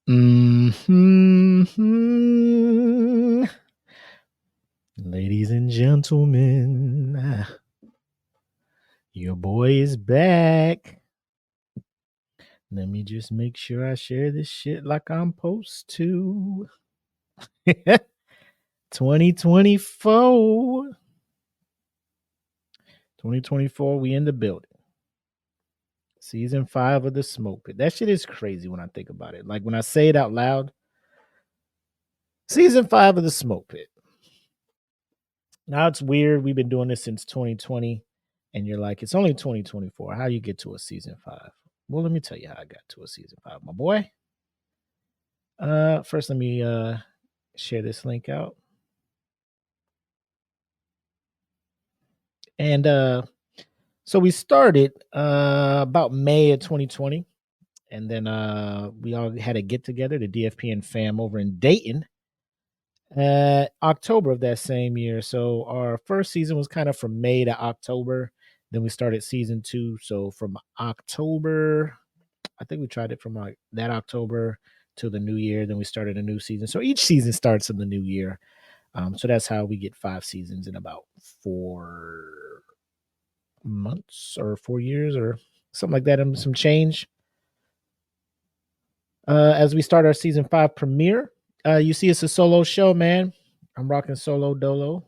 Mm-hmm. Ladies and gentlemen, your boy is back. Let me just make sure I share this shit like I'm supposed to. 2024. 2024, we in the building. Season 5 of the SmokePit. That shit is crazy when I think about it. Like when I say it out loud. Season 5 of the SmokePit. Now it's weird. We've been doing this since 2020. And you're like, it's only 2024. How do you get to a season 5? Well, let me tell you how I got to a season 5, my boy. First, let me share this link out. And so we started about May of 2020. And then we all had a get together, the DFPN fam over in Dayton, October of that same year. So our first season was kind of from May to October. Then we started season 2. So from October, I think we tried it from like that October till the new year. Then we started a new season. So each season starts in the new year. So that's how we get 5 seasons in about 4 months or 4 years or something like that, and some change. As we start our season 5 premiere, you see it's a solo show, man. I'm rocking solo dolo.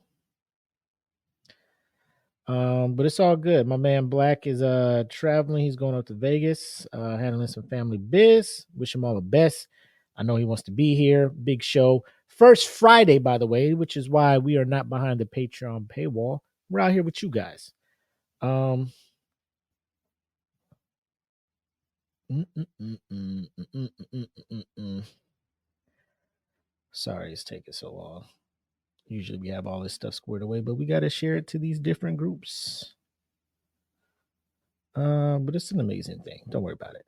But it's all good. My man Black is traveling. He's going up to Vegas, handling some family biz. Wish him all the best. I know he wants to be here. Big show. First Friday, by the way, which is why we are not behind the Patreon paywall. We're out here with you guys. Sorry it's taking so long. Usually we have all this stuff squared away, but we got to share it to these different groups. But it's an amazing thing. Don't worry about it.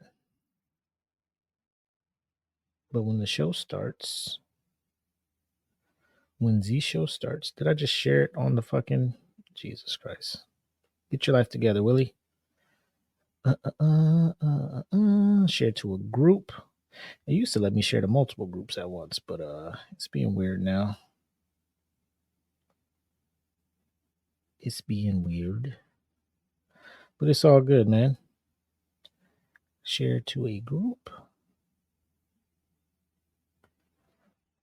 But when the show starts, when the show starts, did I just share it on the fucking Jesus Christ? Get your life together, Willie. Share it to a group. It used to let me share to multiple groups at once, but it's being weird now. It's being weird. But it's all good, man. Share to a group.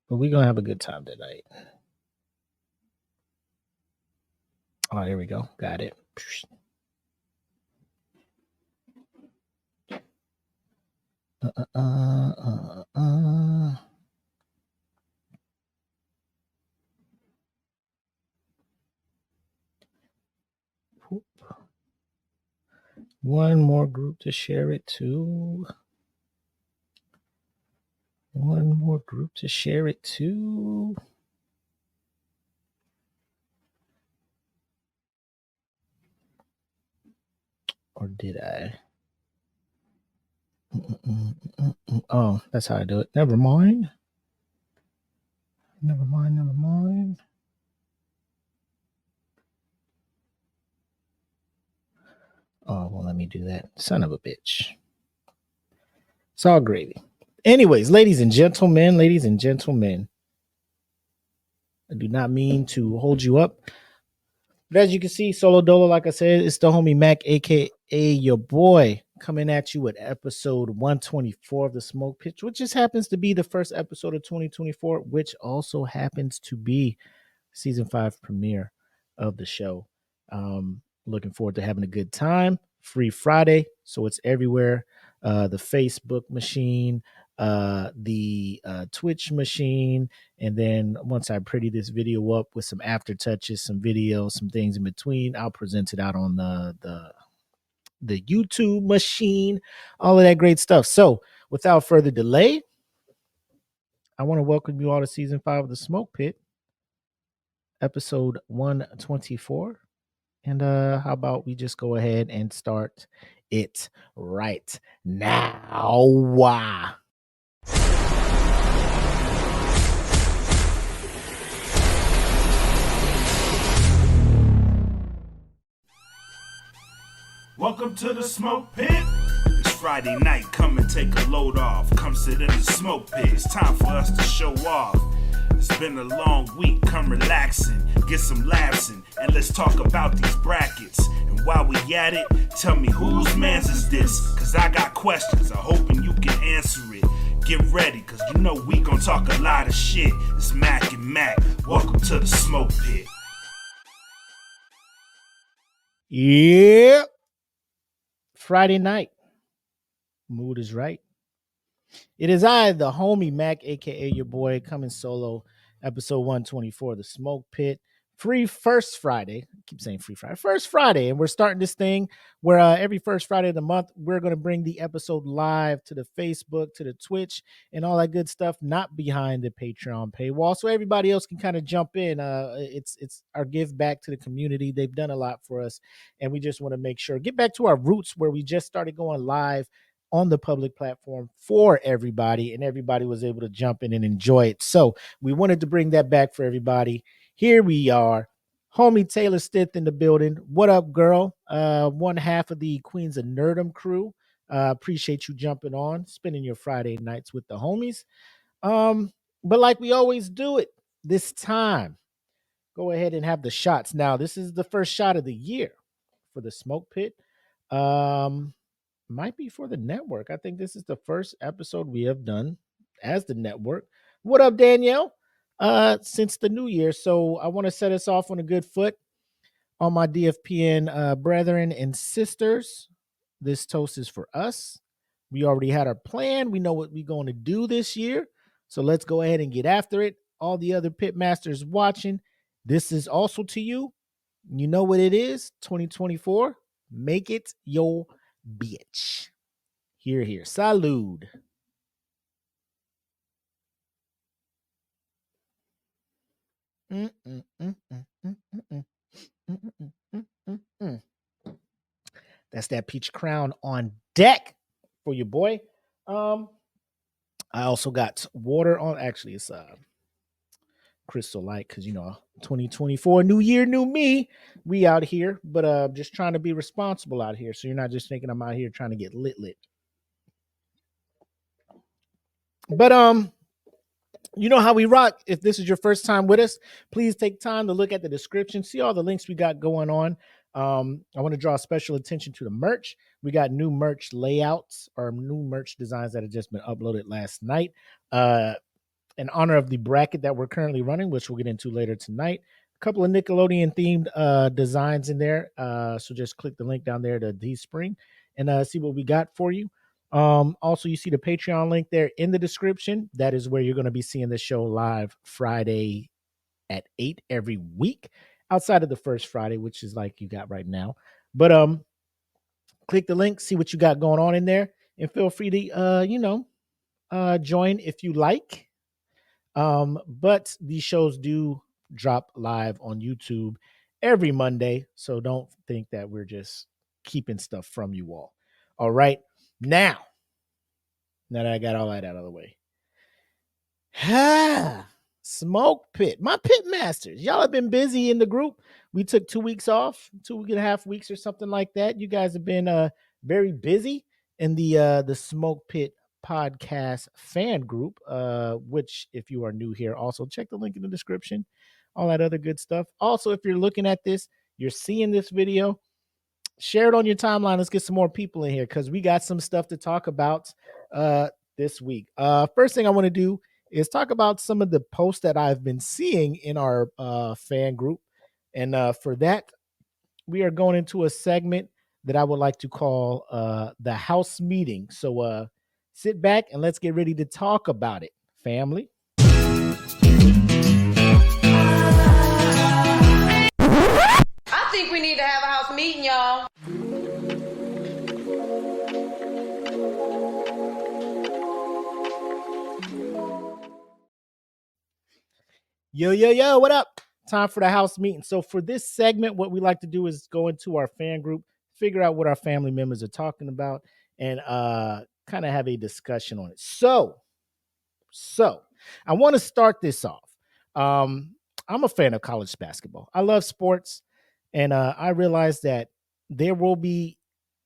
But we're going to have a good time tonight. Oh, here we go. Got it. One more group to share it to. One more group to share it to. Or did I? Oh, that's how I do it. Never mind. Never mind, never mind. Oh, well, let me do that. Son of a bitch. It's all gravy. Anyways, ladies and gentlemen, I do not mean to hold you up. But as you can see, Solo Dolo, like I said, it's the homie Mac, a.k.a. your boy, coming at you with episode 124 of the SmokePit, which just happens to be the first episode of 2024, which also happens to be season 5 premiere of the show. Looking forward to having a good time. Free Friday, so it's everywhere. The Facebook machine, the Twitch machine, and then once I pretty this video up with some after touches, some videos, some things in between, I'll present it out on the YouTube machine, all of that great stuff. So without further delay, I want to welcome you all to season 5 of the SmokePit, episode 124. And how about we just go ahead and start it right now? Welcome to the Smoke Pit. It's Friday night, come and take a load off. Come sit in the smoke pit, it's time for us to show off. It's been a long week, come relaxing, get some laughs in, and let's talk about these brackets. And while we at it, tell me whose man's is this? Cause I got questions, I'm hoping you can answer it. Get ready, cause you know we gon' talk a lot of shit. It's Mac and Mac, welcome to the smoke pit. Yeah. Friday night. Mood is right. It is I, the homie Mac, aka your boy, coming solo, episode 124 of the Smoke Pit. Free first Friday. I keep saying free Friday. First Friday. And we're starting this thing where every first Friday of the month, we're going to bring the episode live to the Facebook, to the Twitch, and all that good stuff, not behind the Patreon paywall. So everybody else can kind of jump in. It's our give back to the community. They've done a lot for us. And we just want to make sure, get back to our roots where we just started going live on the public platform for everybody, and everybody was able to jump in and enjoy it. So we wanted to bring that back for everybody. Here we are, homie Taylor Stith in the building. What up, girl? One half of the Queens of Nerdum crew. Appreciate you jumping on, spending your Friday nights with the homies. But like we always do it this time, go ahead and have the shots. Now, this is the first shot of the year for the Smoke Pit. Might be for the network. I think this is the first episode we have done as the network. What up, Danielle? Since the new year. So I want to set us off on a good foot. On my DFPN brethren and sisters, this toast is for us. We already had our plan. We know what we're going to do this year. So let's go ahead and get after it. All the other Pitmasters watching, this is also to you. You know what it is, 2024. Make it your bitch. Here, here. Salud. That's that peach crown on deck for your boy. I also got water on. Actually, it's Crystal Light because 2024, new year, new me. We out here, but just trying to be responsible out here. So you're not just thinking I'm out here trying to get lit. But you know how we rock. If this is your first time with us, please take time to look at the description, see all the links we got going on. I want to draw special attention to the merch. We got new merch layouts or new merch designs that have just been uploaded last night. In honor of the bracket that we're currently running, which we'll get into later tonight. A couple of Nickelodeon themed designs in there. So just click the link down there to Teespring and see what we got for you. Also, you see the Patreon link there in the description. That is where you're going to be seeing the show live Friday at 8 every week, outside of the first Friday, which is like you got right now. But click the link, see what you got going on in there, and feel free to join if you like. But these shows do drop live on YouTube every Monday, so don't think that we're just keeping stuff from you all. All right. Now that I got all that out of the way. Smoke Pit. My Pitmasters. Y'all have been busy in the group. We took 2 weeks off, 2.5 weeks or something like that. You guys have been very busy in the Smoke Pit podcast fan group, which if you are new here, also check the link in the description, all that other good stuff. Also, if you're looking at this, you're seeing this video, share it on your timeline. Let's get some more people in here because we got some stuff to talk about this week. First thing I want to do is talk about some of the posts that I've been seeing in our fan group. And for that, we are going into a segment that I would like to call the house meeting. So sit back and let's get ready to talk about it, family. I think we need to have a house meeting, y'all. Yo, what up? Time for the house meeting. So for this segment, what we like to do is go into our fan group, figure out what our family members are talking about, and kind of have a discussion on it. So I want to start this off. I'm a fan of college basketball. I love sports, and I realize that there will be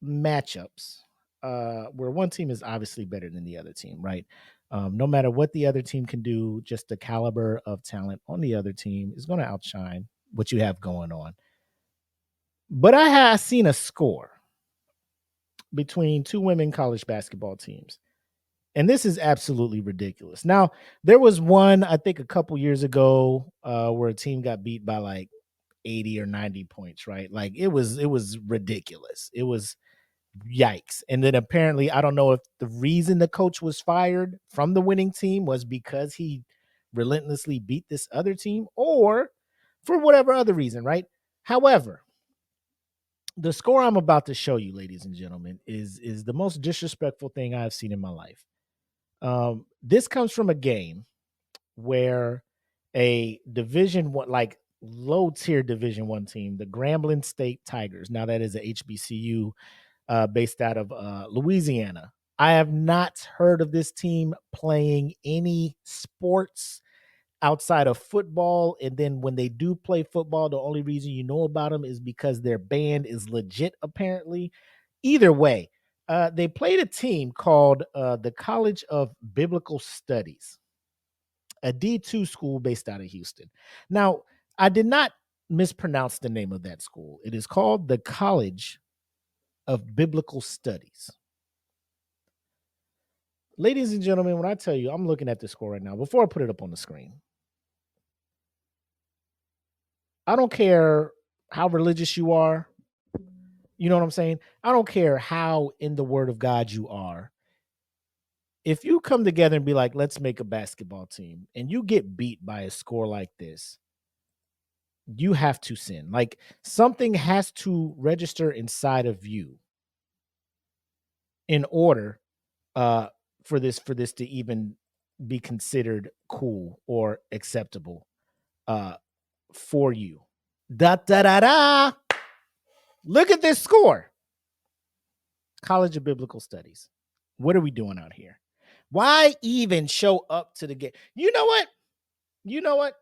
matchups where one team is obviously better than the other team, right? No matter what the other team can do, just the caliber of talent on the other team is going to outshine what you have going on. But I have seen a score between two women college basketball teams. And this is absolutely ridiculous. Now, there was one, I think, a couple years ago where a team got beat by like 80 or 90 points, right? Like it was ridiculous. It was yikes. And then apparently, I don't know if the reason the coach was fired from the winning team was because he relentlessly beat this other team or for whatever other reason, right? However, the score I'm about to show you, ladies and gentlemen, is the most disrespectful thing I've seen in my life. This comes from a game where a Division One, like low tier Division One team, the Grambling State Tigers. Now that is a HBCU based out of Louisiana. I have not heard of this team playing any sports outside of football. And then when they do play football, the only reason you know about them is because their band is legit, apparently. Either way, they played a team called the College of Biblical Studies, a D2 school based out of Houston. Now, I did not mispronounce the name of that school. It is called the College of Biblical Studies. Ladies and gentlemen, when I tell you, I'm looking at the score right now, before I put it up on the screen, I don't care how religious you are. You know what I'm saying? I don't care how in the word of God you are. If you come together and be like, let's make a basketball team, and you get beat by a score like this, you have to sin. Like something has to register inside of you in order for this to even be considered cool or acceptable for you. Da da da da. Look at this score. College of Biblical Studies. What are we doing out here? Why even show up to the game? You know what?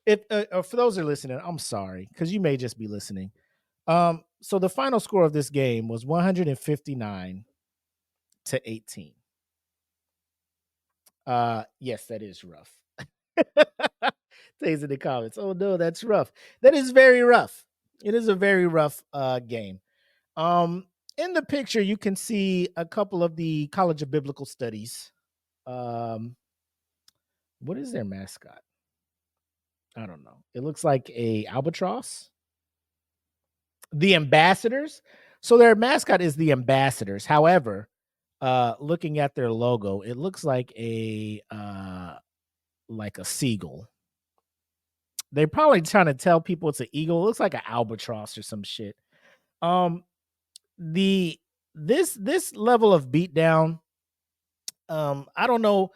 If for those who are listening, I'm sorry because you may just be listening. So the final score of this game was 159-18. Yes, that is rough. Says in the comments. Oh no, that's rough. That is very rough. It is a very rough game. In the picture, you can see a couple of the College of Biblical Studies. What is their mascot? I don't know. It looks like a albatross. The ambassadors. So their mascot is the ambassadors. However, looking at their logo, it looks like a seagull. They're probably trying to tell people it's an eagle. It looks like an albatross or some shit. This level of beatdown, I don't know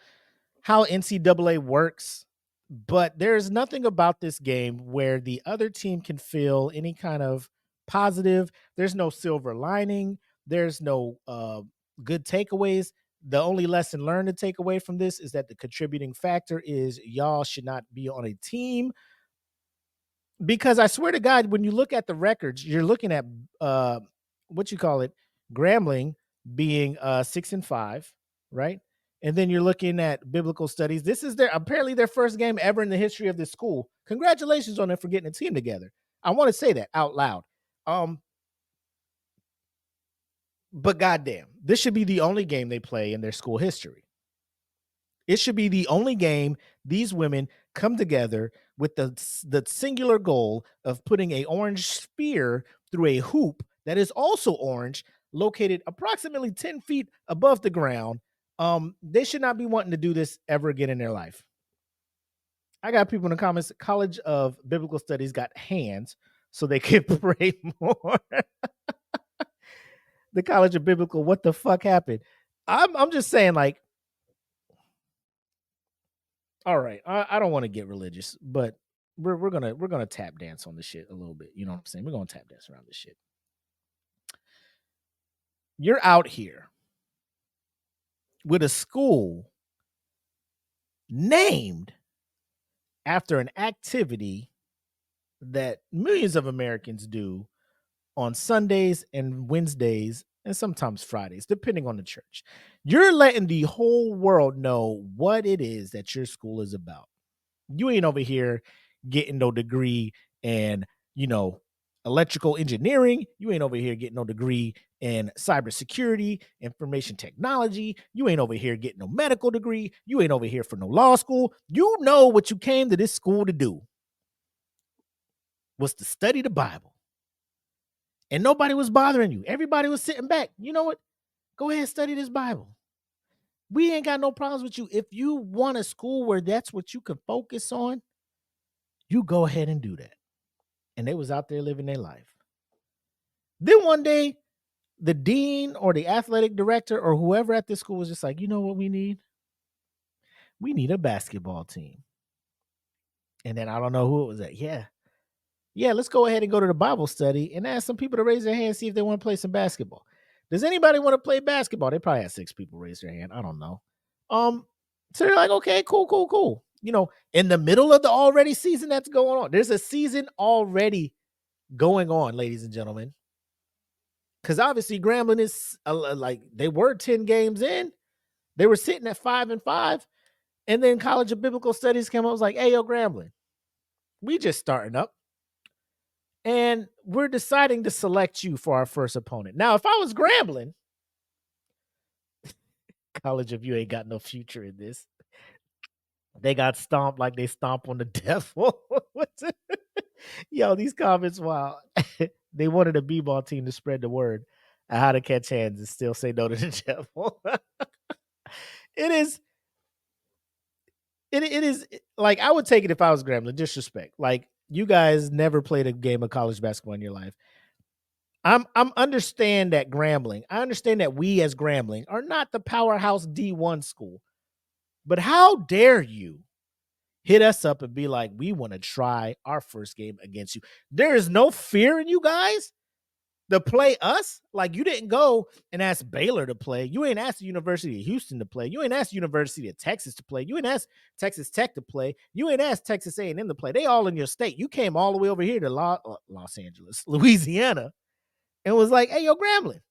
how NCAA works, but there's nothing about this game where the other team can feel any kind of positive. There's no silver lining. There's no good takeaways. The only lesson learned to take away from this is that the contributing factor is y'all should not be on a team. Because I swear to God, when you look at the records, you're looking at Grambling being 6-5, right? And then you're looking at Biblical Studies. This is apparently their first game ever in the history of this school. Congratulations on them for getting a team together. I want to say that out loud. But goddamn, this should be the only game they play in their school history. It should be the only game these women come together with the singular goal of putting an orange spear through a hoop that is also orange, located approximately 10 feet above the ground. They should not be wanting to do this ever again in their life. I got people in the comments. College of Biblical Studies got hands so they can pray more. The College of Biblical, what the fuck happened? I'm just saying, like, all right, I don't want to get religious, but we're gonna tap dance on this shit a little bit. You know what I'm saying? We're gonna tap dance around this shit. You're out here with a school named after an activity that millions of Americans do on Sundays and Wednesdays and sometimes Fridays, depending on the church. You're letting the whole world know what it is that your school is about. You ain't over here getting no degree in, electrical engineering. You ain't over here getting no degree in cybersecurity, information technology. You ain't over here getting no medical degree. You ain't over here for no law school. You know what you came to this school to do was to study the Bible. And nobody was bothering you. Everybody was sitting back. You know what? Go ahead and study this Bible. We ain't got no problems with you. If you want a school where that's what you can focus on, you go ahead and do that. And they was out there living their life. Then one day, the dean or the athletic director or whoever at this school was just like, you know what we need? We need a basketball team. And then I don't know who it was at. Yeah, let's go ahead and go to the Bible study and ask some people to raise their hand, see if they want to play some basketball. Does anybody want to play basketball? They probably had 6 people raise their hand. I don't know. So they're like, okay, cool. In the middle of the already season that's going on. There's a season already going on, ladies and gentlemen. Because obviously Grambling is like they were 10 games in. They were sitting at 5-5. And then College of Biblical Studies came up and was like, hey, yo, Grambling, we just starting up. And we're deciding to select you for our first opponent. Now, if I was Grambling, College of you ain't got no future in this. They got stomped like they stomp on the devil. Yo, these comments, wow. They wanted a b-ball team to spread the word on how to catch hands and still say no to the devil. It is like, I would take it if I was Grambling. Disrespect. Like, you guys never played a game of college basketball in your life. I'm understand that Grambling. I understand that we as Grambling are not the powerhouse D1 school. But how dare you hit us up and be like, we want to try our first game against you. There is no fear in you guys to play us. Like, you didn't go and ask Baylor to play. You ain't asked the University of Houston to play. You ain't asked University of Texas to play. You ain't asked Texas Tech to play. You ain't asked Texas A&M to play. They all in your state. You came all the way over here to Los Angeles, Louisiana, and was like, hey, yo, Grambling,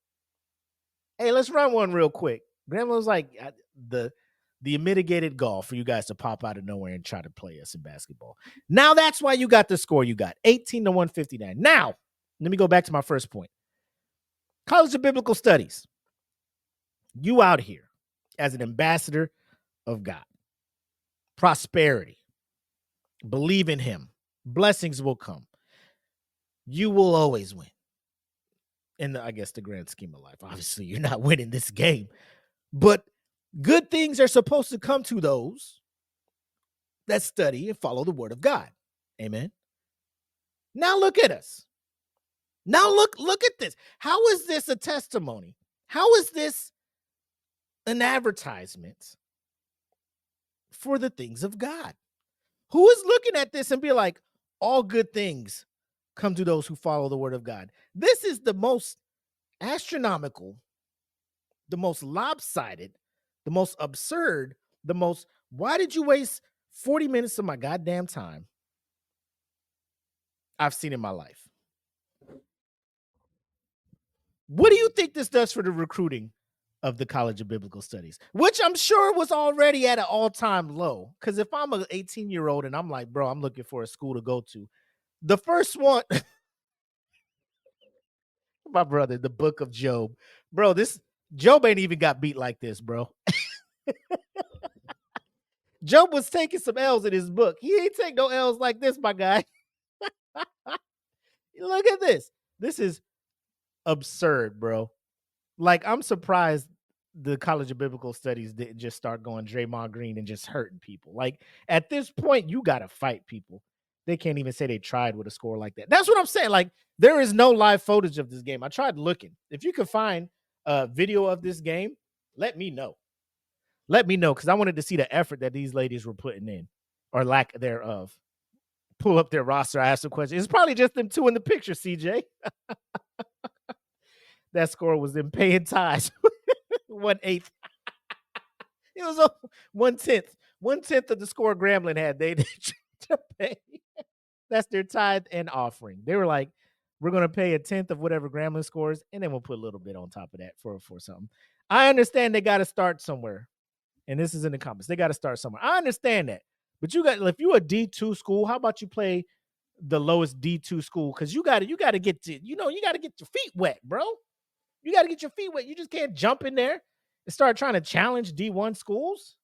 hey, let's run one real quick. Grambling was like, the mitigated goal for you guys to pop out of nowhere and try to play us in basketball. Now that's why you got the score you got, 18-159. Now, let me go back to my first point. College of Biblical Studies. You out here as an ambassador of God. Prosperity. Believe in him. Blessings will come. You will always win. In I guess the grand scheme of life. Obviously, you're not winning this game. But good things are supposed to come to those that study and follow the word of God. Amen. Now look at us. Now look at this. How is this a testimony? How is this an advertisement for the things of God? Who is looking at this and be like, all good things come to those who follow the word of God? This is the most astronomical, the most lopsided, the most absurd, the most, why did you waste 40 minutes of my goddamn time I've seen in my life? What do you think this does for the recruiting of the College of Biblical Studies, which I'm sure was already at an all-time low? Because if I'm an 18-year-old and I'm like, bro, I'm looking for a school to go to, the first one, my brother, the book of Job. Bro, this Job ain't even got beat like this, bro. Job was taking some L's in his book. He ain't take no L's like this, my guy. Look at this. This is absurd, bro. Like, I'm surprised the College of Biblical Studies didn't just start going Draymond Green and just hurting people. Like, at this point, you got to fight people. They can't even say they tried with a score like that. That's what I'm saying. Like, there is no live footage of this game. I tried looking. If you can find a video of this game, let me know. Let me know, because I wanted to see the effort that these ladies were putting in, or lack thereof. Pull up their roster. I asked some questions. It's probably just them two in the picture, CJ. That score was them paying ties. 1/8. It was a 1/10. 1/10 of the score Grambling had. They to pay. That's their tithe and offering. They were like, We're going to pay 1/10 of whatever Grambling scores, and then we'll put a little bit on top of that for something. I understand they got to start somewhere, and this is in the comments. They got to start somewhere. I understand that, but if you're a D2 school, how about you play the lowest D2 school? Because you got to get to, you got to get your feet wet, bro. You got to get your feet wet. You just can't jump in there and start trying to challenge D1 schools.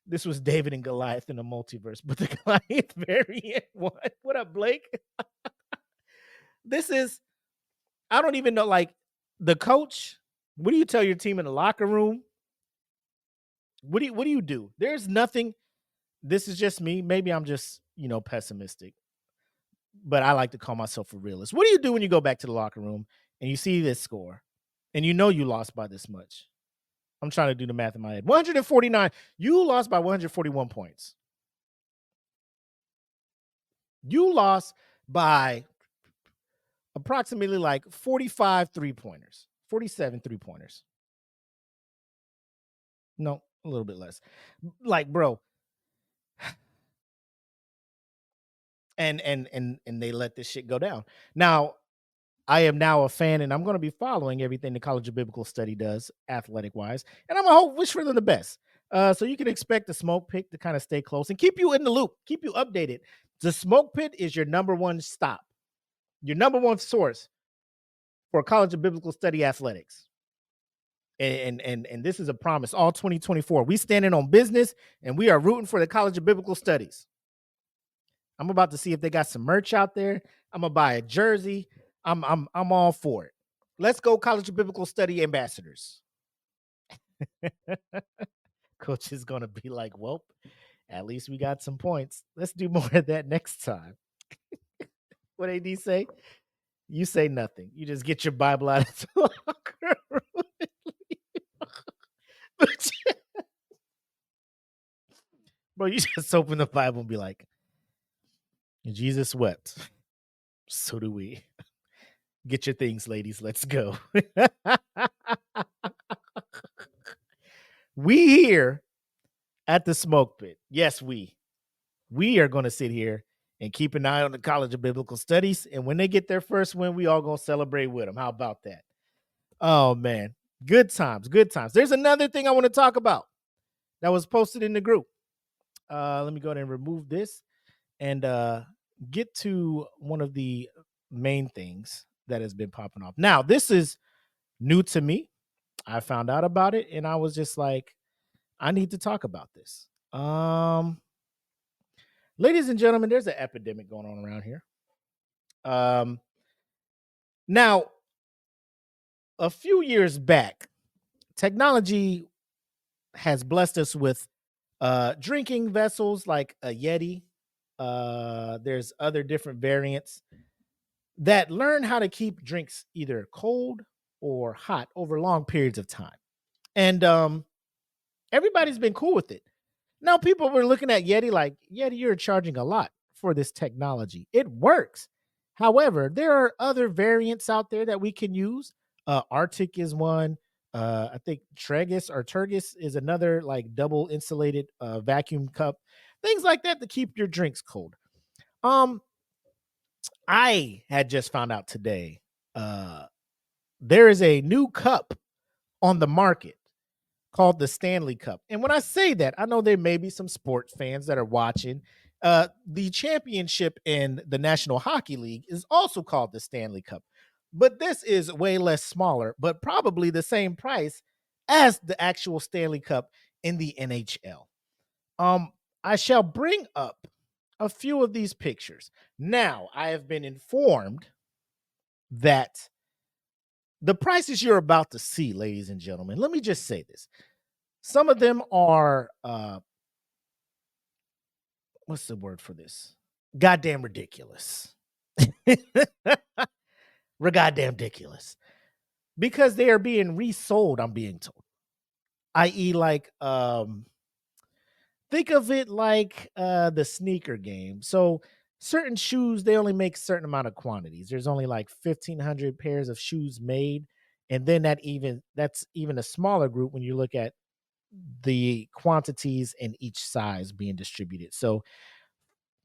This was David and Goliath in the multiverse, but the Goliath variant won. What up, Blake? This is, I don't even know, like, the coach, what do you tell your team in the locker room? What do you do? There's nothing. This is just me. Maybe I'm just, pessimistic, but I like to call myself a realist. What do you do when you go back to the locker room and you see this score and you lost by this much? I'm trying to do the math in my head. 149. You lost by 141 points. You lost by approximately like 45 3-pointers, 47 3-pointers. No, a little bit less. Like, bro. And they let this shit go down. Now, I am now a fan, and I'm going to be following everything the College of Biblical Study does, athletic-wise, and I'm going to wish for them the best. So you can expect the Smoke Pit to kind of stay close and keep you in the loop, keep you updated. The Smoke Pit is your number one stop, your number one source for College of Biblical Study athletics. And this is a promise. All 2024, we standing on business, and we are rooting for the College of Biblical Studies. I'm about to see if they got some merch out there. I'm gonna buy a jersey. I'm all for it. Let's go, College of Biblical Study ambassadors. Coach is gonna be like, well, at least we got some points. Let's do more of that next time. What AD say? You say nothing. You just get your Bible out of the locker room. Bro, you just open the Bible and be like, Jesus wept. So do we. Get your things, ladies. Let's go. We here at the Smoke Pit. Yes, we are going to sit here and keep an eye on the College of Biblical Studies. And when they get their first win, we all going to celebrate with them. How about that? Oh, man. Good times. Good times. There's another thing I want to talk about that was posted in the group. Let me go ahead and remove this and get to one of the main things that has been popping off. Now, this is new to me. I found out about it and I was just like, I need to talk about this. Ladies and gentlemen, there's an epidemic going on around here. Now, a few years back, technology has blessed us with drinking vessels like a Yeti. There's other different variants that learn how to keep drinks either cold or hot over long periods of time. And everybody's been cool with it. Now people were looking at Yeti like, Yeti, you're charging a lot for this technology. It works. However, there are other variants out there that we can use. Arctic is one. I think Turgis is another, like double insulated vacuum cup. Things like that to keep your drinks cold. I had just found out today there is a new cup on the market called the Stanley Cup. And when I say that, I know there may be some sports fans that are watching. The championship in the National Hockey League is also called the Stanley Cup. But this is way less smaller, but probably the same price as the actual Stanley Cup in the NHL. I shall bring up a few of these pictures. Now, I have been informed that the prices you're about to see, ladies and gentlemen, let me just say this. Some of them are, what's the word for this? Goddamn ridiculous. Goddamn ridiculous. Because they are being resold, I'm being told. I.e., like, think of it like the sneaker game. So certain shoes, they only make a certain amount of quantities. There's only like 1,500 pairs of shoes made. And then that's even a smaller group when you look at the quantities in each size being distributed. So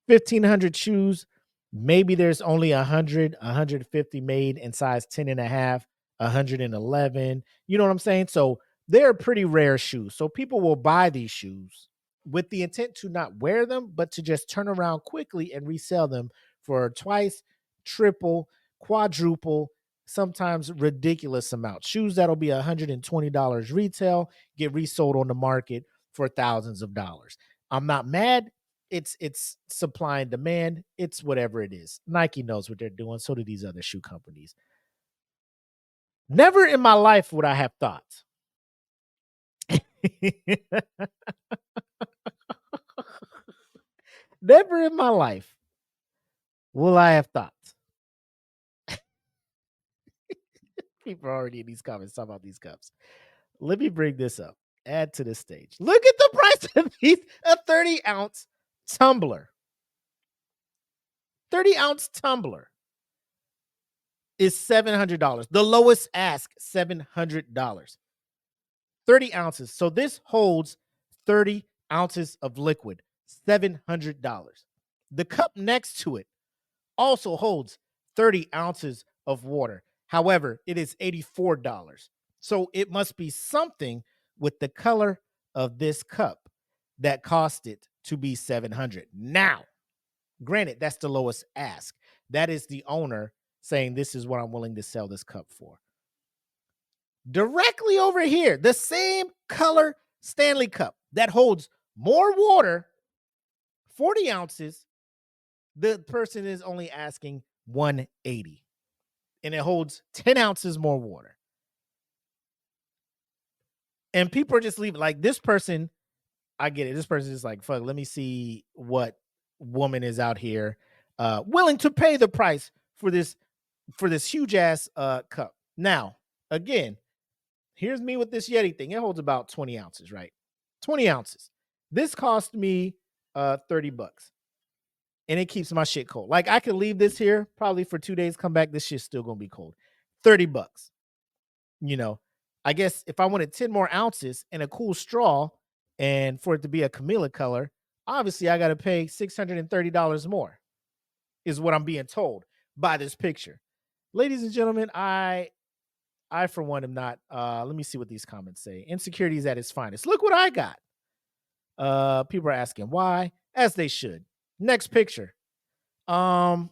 1,500 shoes, Maybe there's only 100, 150 made in size 10 and a half, 111. You know what I'm saying? So they're pretty rare shoes. So people will buy these shoes with the intent to not wear them, but to just turn around quickly and resell them for twice, triple, quadruple, sometimes ridiculous amounts. Shoes that'll be $120 retail get resold on the market for thousands of dollars. I'm not mad. It's supply and demand. It's whatever it is. Nike knows what they're doing. So do these other shoe companies. Never in my life would I have thought. Never in my life will I have thought. People are already in these comments talking about these cups. Let me bring this up. Add to the stage. Look at the price of these. A 30-ounce tumbler. 30-ounce tumbler is $700. The lowest ask, $700. 30 ounces. So this holds 30 ounces of liquid, $700. The cup next to it also holds 30 ounces of water. However, it is $84. So it must be something with the color of this cup that cost it to be $700. Now, granted, that's the lowest ask. That is the owner saying, this is what I'm willing to sell this cup for. Directly over here, the same color Stanley Cup that holds more water, 40 ounces, the person is only asking $180. And it holds 10 ounces more water. And people are just leaving. Like this person, I get it. This person is like, fuck, let me see what woman is out here willing to pay the price for this huge ass cup. Now, again, here's me with this Yeti thing. It holds about 20 ounces, right? 20 ounces. This cost me $30. And it keeps my shit cold. Like I could leave this here probably for 2 days, come back, this shit's still gonna be cold. $30. You know, I guess if I wanted 10 more ounces and a cool straw and for it to be a Camilla color, obviously I gotta pay $630 more, is what I'm being told by this picture. Ladies and gentlemen, I for one am not let me see what these comments say. Insecurity is at its finest. Look what I got. People are asking why, as they should. Next picture. So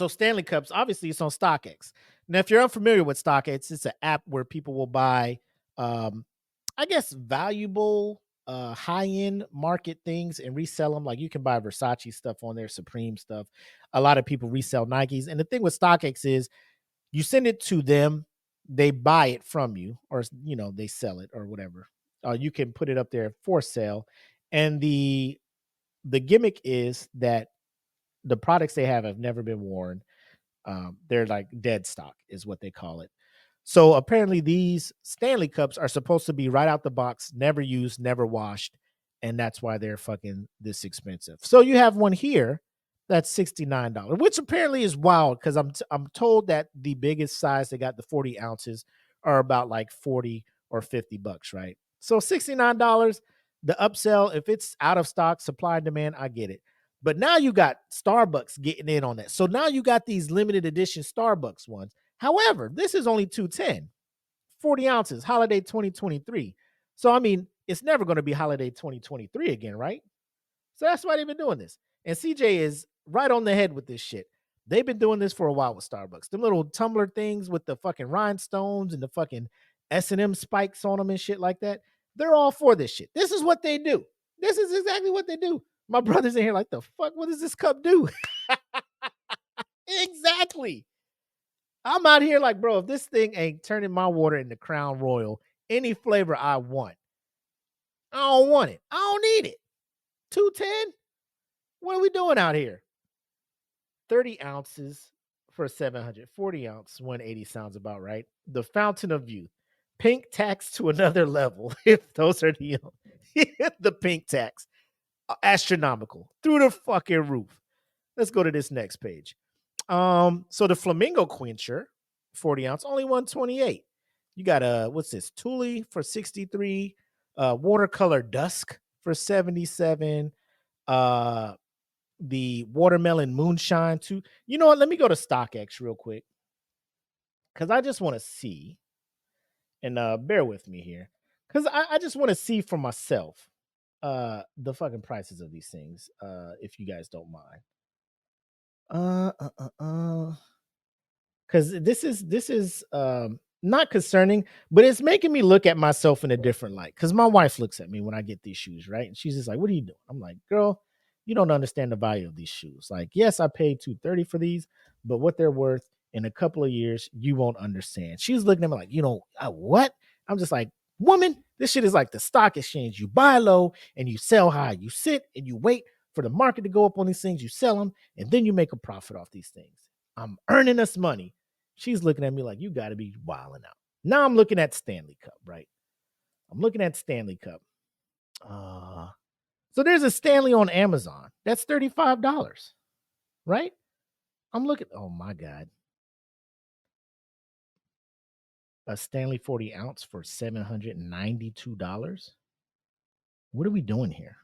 Stanley Cups, obviously it's on StockX. Now, if you're unfamiliar with StockX, it's an app where people will buy I guess valuable high-end market things and resell them. Like you can buy Versace stuff on there, Supreme stuff. A lot of people resell Nikes. And the thing with StockX is you send it to them, they buy it from you, or you know, they sell it or whatever. You can put it up there for sale. And the gimmick is that the products they have never been worn. They're like dead stock is what they call it. So apparently these Stanley Cups are supposed to be right out the box, never used, never washed. And that's why they're fucking this expensive. So you have one here that's $69, which apparently is wild because I'm told that the biggest size they got, the 40 ounces, are about like 40 or $50, right? So $69, the upsell, if it's out of stock, supply and demand, I get it. But now you got Starbucks getting in on that. So now you got these limited edition Starbucks ones. However, this is only $210, 40 ounces, holiday 2023. So, I mean, it's never going to be holiday 2023 again, right? So that's why they've been doing this. And CJ is right on the head with this shit. They've been doing this for a while with Starbucks. Them little tumbler things with the fucking rhinestones and the fucking S&M spikes on them and shit like that. They're all for this shit. This is what they do. This is exactly what they do. My brother's in here like, the fuck, what does this cup do? Exactly. I'm out here like, bro, if this thing ain't turning my water into Crown Royal, any flavor I want, I don't want it. I don't need it. 210? What are we doing out here? 30 ounces for 700. 40 ounce, 180 sounds about right. The Fountain of Youth. Pink tax to another level. If those are the pink tax. Astronomical. Through the fucking roof. Let's go to this next page. So the Flamingo Quencher, 40 ounce, only 128. You got what's this? Thule for 63. Watercolor Dusk for 77. the watermelon moonshine too. You know what? Let me go to StockX real quick because I just want to see, and bear with me here because I just want to see for myself the fucking prices of these things, if you guys don't mind. Because this is not concerning, but it's making me look at myself in a different light. Because my wife looks at me when I get these shoes, right? And she's just like, "What are you doing?" I'm like, "Girl, you don't understand the value of these shoes. Like, yes, I paid $230 for these, but what they're worth in a couple of years, you won't understand." She's looking at me like, what? I'm just like, "Woman, this shit is like the stock exchange. You buy low and you sell high. You sit and you wait for the market to go up on these things. You sell them, and then you make a profit off these things. I'm earning us money." She's looking at me like, "You got to be wilding out." Now I'm looking at Stanley Cup, right? I'm looking at Stanley Cup. So there's a Stanley on Amazon. That's $35, right? I'm looking. Oh my God. A Stanley 40 ounce for $792. What are we doing here?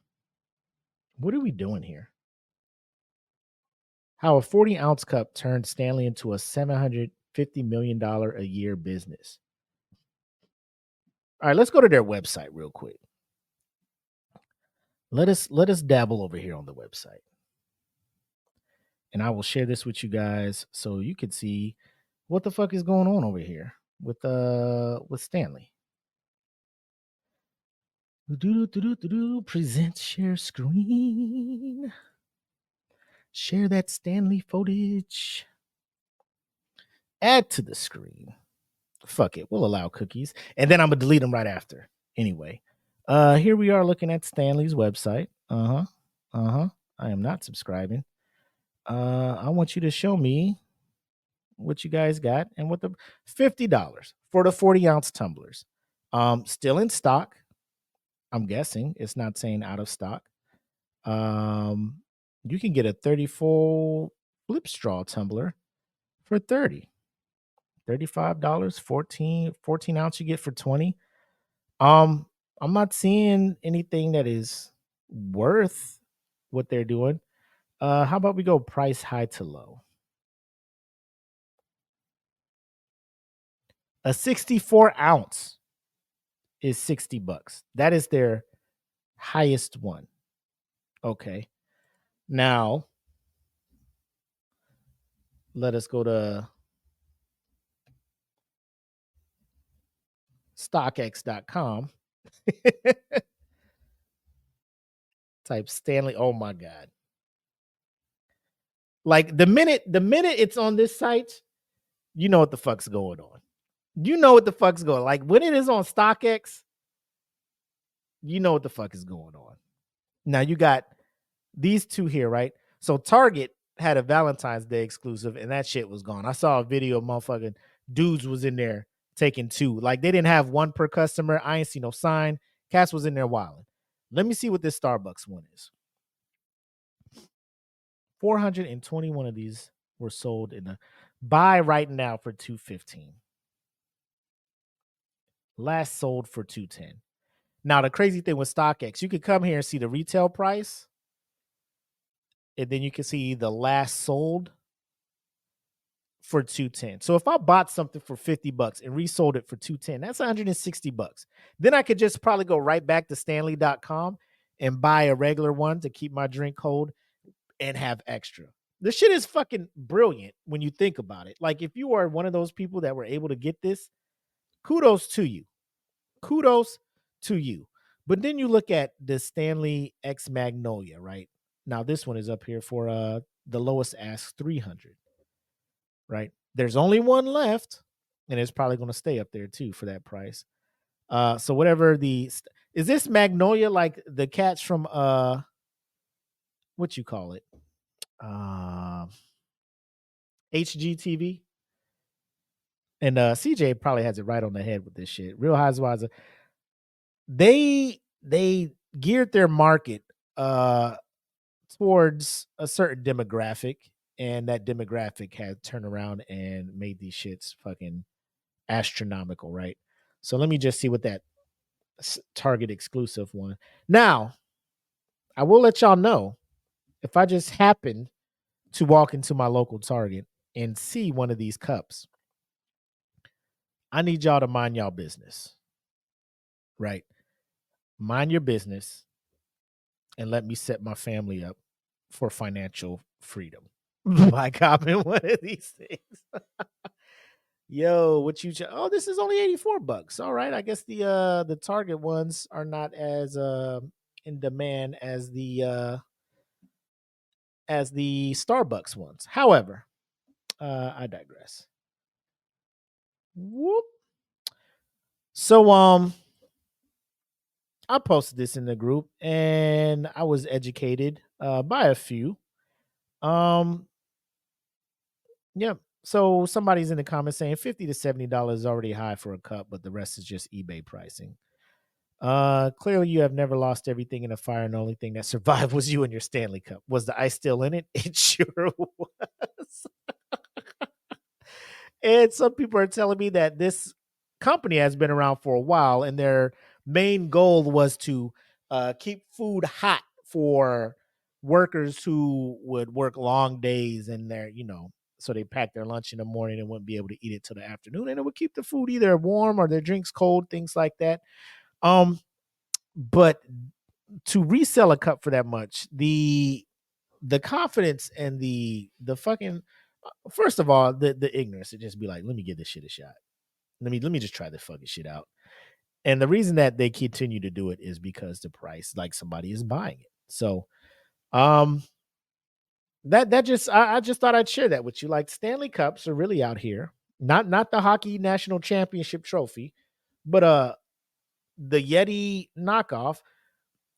What are we doing here? How a 40 ounce cup turned Stanley into a $750 million a year business. All right, let's go to their website real quick. Let us dabble over here on the website. And I will share this with you guys so you can see what the fuck is going on over here with Stanley. Present share screen. Share that Stanley footage. Add to the screen. Fuck it. We'll allow cookies. And then I'm going to delete them right after. Anyway, here we are looking at Stanley's website. I am not subscribing. I want you to show me what you guys got and what the $50 for the 40 ounce tumblers. Still in stock. I'm guessing it's not saying out of stock. You can get a 34 flip straw tumbler for $30. $35, 14 ounce you get for $20. I'm not seeing anything that is worth what they're doing. How about we go price high to low? A 64 ounce is $60. That is their highest one. Okay. Now, let us go to StockX.com. Type Stanley. Oh my God. Like the minute it's on this site, you know what the fuck's going on. You know what the fuck's going on. Like when it is on StockX, you know what the fuck is going on. Now you got these two here, right? So Target had a Valentine's Day exclusive and that shit was gone. I saw a video of motherfucking dudes was in there taking two. Like they didn't have one per customer. I ain't see no sign. Cass was in there wilding. Let me see what this Starbucks one is. 421 of these were sold in the buy right now for $215. Last sold for $210. Now the crazy thing with StockX, you could come here and see the retail price, and then you can see the last sold for $210. So if I bought something for $50 and resold it for $210, that's $160. Then I could just probably go right back to Stanley.com and buy a regular one to keep my drink cold and have extra. This shit is fucking brilliant when you think about it. Like if you are one of those people that were able to get this, kudos to you. Kudos to you. But then you look at the Stanley X Magnolia, right? Now this one is up here for the lowest ask $300. Right? There's only one left, and it's probably going to stay up there too for that price. So whatever is this Magnolia like the cats from what you call it? HGTV? And CJ probably has it right on the head with this shit. Real Housewives, they geared their market towards a certain demographic, and that demographic had turned around and made these shits fucking astronomical, right? So let me just see what that Target exclusive one. Now, I will let y'all know if I just happen to walk into my local Target and see one of these cups, I need y'all to mind y'all business, right? Mind your business and let me set my family up for financial freedom by copping one of these things. Yo, what you? Oh, this is only $84. All right, I guess the Target ones are not as in demand as the Starbucks ones. However, I digress. Whoop. So I posted this in the group and I was educated by a few. Yeah. So somebody's in the comments saying $50 to $70 is already high for a cup, but the rest is just eBay pricing. Clearly you have never lost everything in a fire, and the only thing that survived was you and your Stanley Cup. Was the ice still in it? It sure was. And some people are telling me that this company has been around for a while, and their main goal was to keep food hot for workers who would work long days and so they pack their lunch in the morning and wouldn't be able to eat it till the afternoon, and it would keep the food either warm or their drinks cold, things like that. But to resell a cup for that much, the confidence and the fucking first of all, the ignorance to just be like, let me give this shit a shot. Let me just try this fucking shit out. And the reason that they continue to do it is because the price, like somebody is buying it. So that just I just thought I'd share that with you. Like Stanley Cups are really out here. Not the hockey national championship trophy, but the Yeti knockoff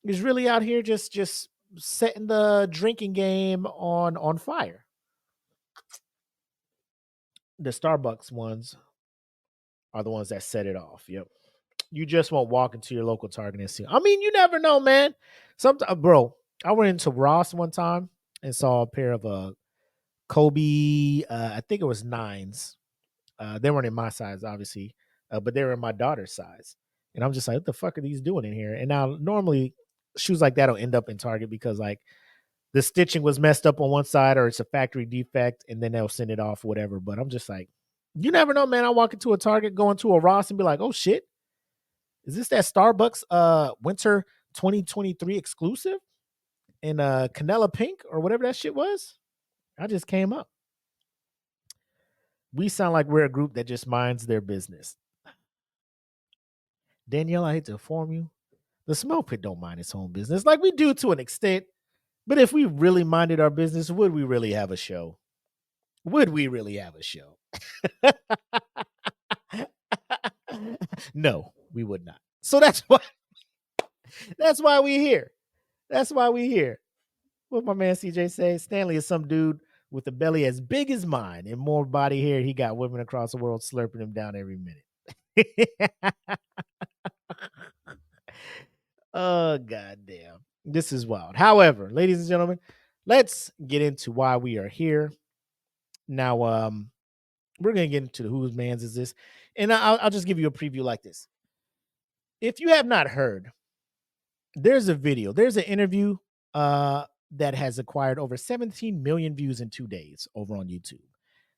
is really out here just setting the drinking game on fire. The Starbucks ones are the ones that set it off. Yep. You just won't walk into your local Target and see. I mean, you never know, man. Sometimes, bro, I went into Ross one time and saw a pair of Kobe. I think it was 9s. They weren't in my size, obviously, but they were in my daughter's size. And I'm just like, what the fuck are these doing in here? And now, normally, shoes like that will end up in Target because, like, the stitching was messed up on one side or it's a factory defect, and then they'll send it off, whatever. But I'm just like, you never know, man. I walk into a Target, go into a Ross, and be like, oh shit, is this that Starbucks winter 2023 exclusive in Canela Pink or whatever that shit was? I just came up. We sound like we're a group that just minds their business. Danielle, I hate to inform you, the Smoke Pit don't mind its own business. Like we do to an extent, but if we really minded our business, would we really have a show? Would we really have a show? No, we would not. So that's why we here. That's why we here. What my man CJ say? Stanley is some dude with a belly as big as mine and more body hair. He got women across the world slurping him down every minute. Oh, goddamn. This is wild. However, ladies and gentlemen, let's get into why we are here. Now, we're going to get into the whose man's is this. And I'll just give you a preview like this. If you have not heard, there's a video, there's an interview that has acquired over 17 million views in 2 days over on YouTube.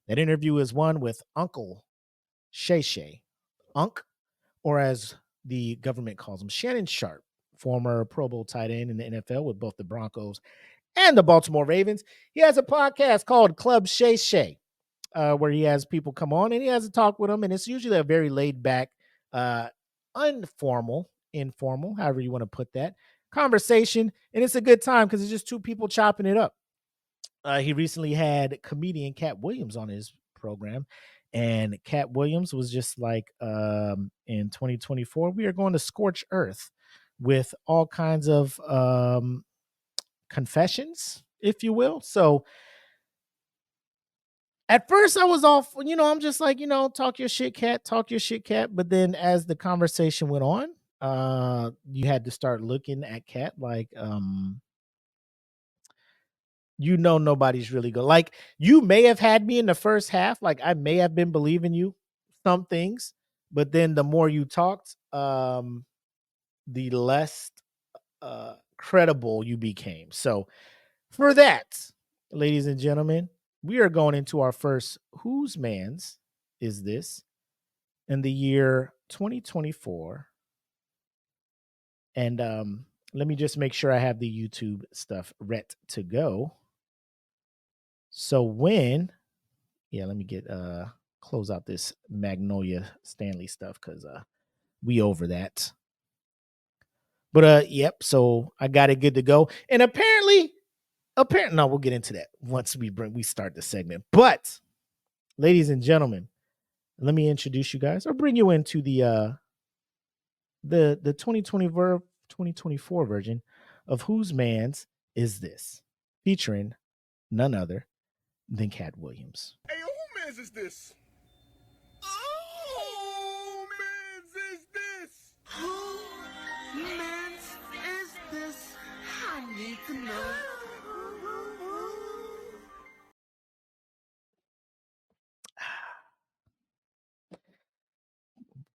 That interview is one with Uncle Shay Shay, Unc, or as the government calls him, Shannon Sharp, former Pro Bowl tight end in the NFL with both the Broncos and the Baltimore Ravens. He has a podcast called Club Shay Shay, where he has people come on and he has a talk with them. And it's usually a very laid back, informal, however you want to put that, conversation. And it's a good time because it's just two people chopping it up. He recently had comedian Katt Williams on his program. And Katt Williams was just like, in 2024, we are going to scorch earth with all kinds of confessions, if you will. So at first I was off, I'm just like, talk your shit, Katt, talk your shit, Katt. But then as the conversation went on, you had to start looking at Katt like, nobody's really good. Like, you may have had me in the first half. Like, I may have been believing you some things, but then the more you talked, the less credible you became. So For that, ladies and gentlemen, we are going into our first Whose Man's Is This in the year 2024. And let me just make sure I have the YouTube stuff ready to go. So when, let me get close out this Magnolia Stanley stuff because we over that. But yep, so I got it good to go. And apparently, no, we'll get into that once we start the segment. But ladies and gentlemen, let me introduce you guys or bring you into the 2024 version of Whose Man's Is This, featuring none other than Katt Williams. Hey, who man's is this? Oh, man's is this? Who man's is this? I need to know.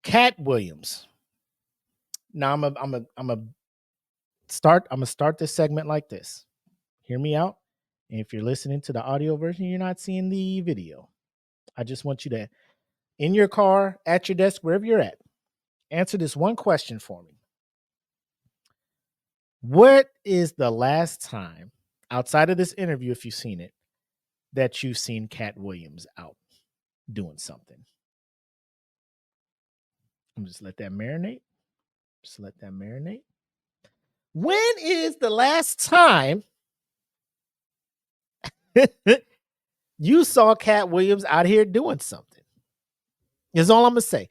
Katt Williams. Now I'm gonna start this segment like this. Hear me out. And if you're listening to the audio version, you're not seeing the video. I just want you to, in your car, at your desk, wherever you're at, answer this one question for me. What is the last time, outside of this interview, if you've seen it, that you've seen Katt Williams out doing something? I'm just let that marinate. Just let that marinate. When is the last time you saw Katt Williams out here doing something? Is all I'm going to say.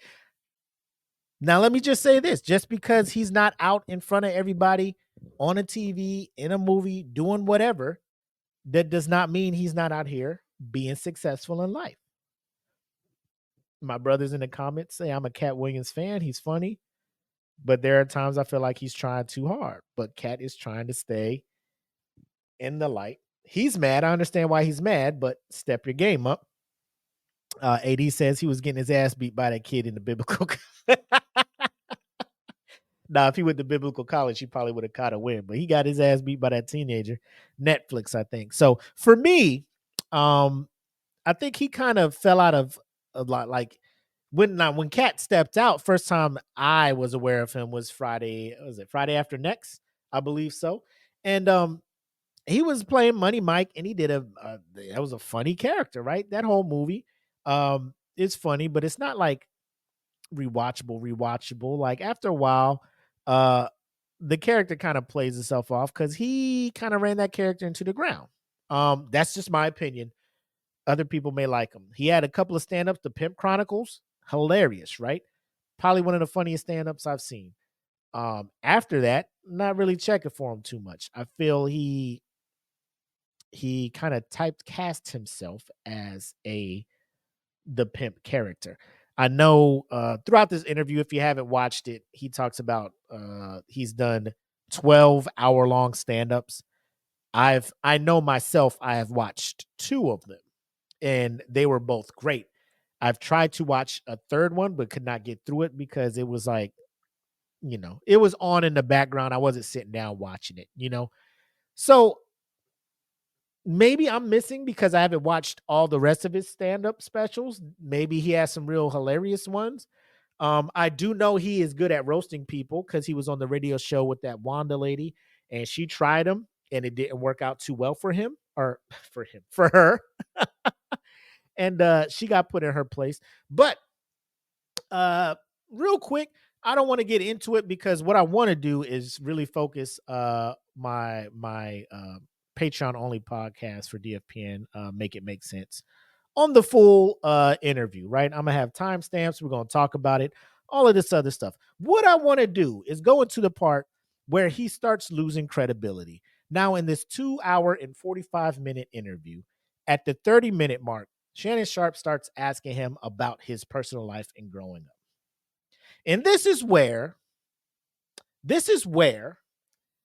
Now, let me just say this. Just because he's not out in front of everybody on a TV, in a movie, doing whatever, that does not mean he's not out here being successful in life. My brothers in the comments say I'm a Katt Williams fan. He's funny. But there are times I feel like he's trying too hard. But Katt is trying to stay in the light. He's mad. I understand why he's mad, but step your game up. AD says he was getting his ass beat by that kid in the biblical. Now, if he went to biblical college, he probably would have caught a win. But he got his ass beat by that teenager. Netflix, I think. So for me, I think he kind of fell out of a lot. Like when Katt stepped out, first time I was aware of him was Friday. Was it Friday After Next? I believe so. And he was playing Money Mike, and he did that was a funny character, right? That whole movie is funny, but it's not like rewatchable. Like after a while, the character kind of plays itself off because he kind of ran that character into the ground. That's just my opinion. Other people may like him. He had a couple of stand-ups, The Pimp Chronicles, hilarious, right? Probably one of the funniest stand-ups I've seen. After that, not really checking for him too much. I feel he kind of typecast himself as the pimp character. I know throughout this interview, if you haven't watched it, he talks about he's done 12-hour-long stand-ups. I know myself, I have watched 2 of them, and they were both great. I've tried to watch a third one, but could not get through it because it was like, it was on in the background. I wasn't sitting down watching it, So maybe I'm missing because I haven't watched all the rest of his stand-up specials. Maybe he has some real hilarious ones. I do know he is good at roasting people because he was on the radio show with that Wanda lady, and she tried him, and it didn't work out too well for her. And she got put in her place. But real quick, I don't want to get into it because what I want to do is really focus my Patreon only podcast for DFPN, Make It Make Sense, on the full interview, right? I'm gonna have timestamps. We're gonna talk about it, all of this other stuff. What I want to do is go into the part where he starts losing credibility. Now, in this 2-hour and 45-minute interview, at the 30-minute mark, Shannon Sharpe starts asking him about his personal life and growing up. And this is where,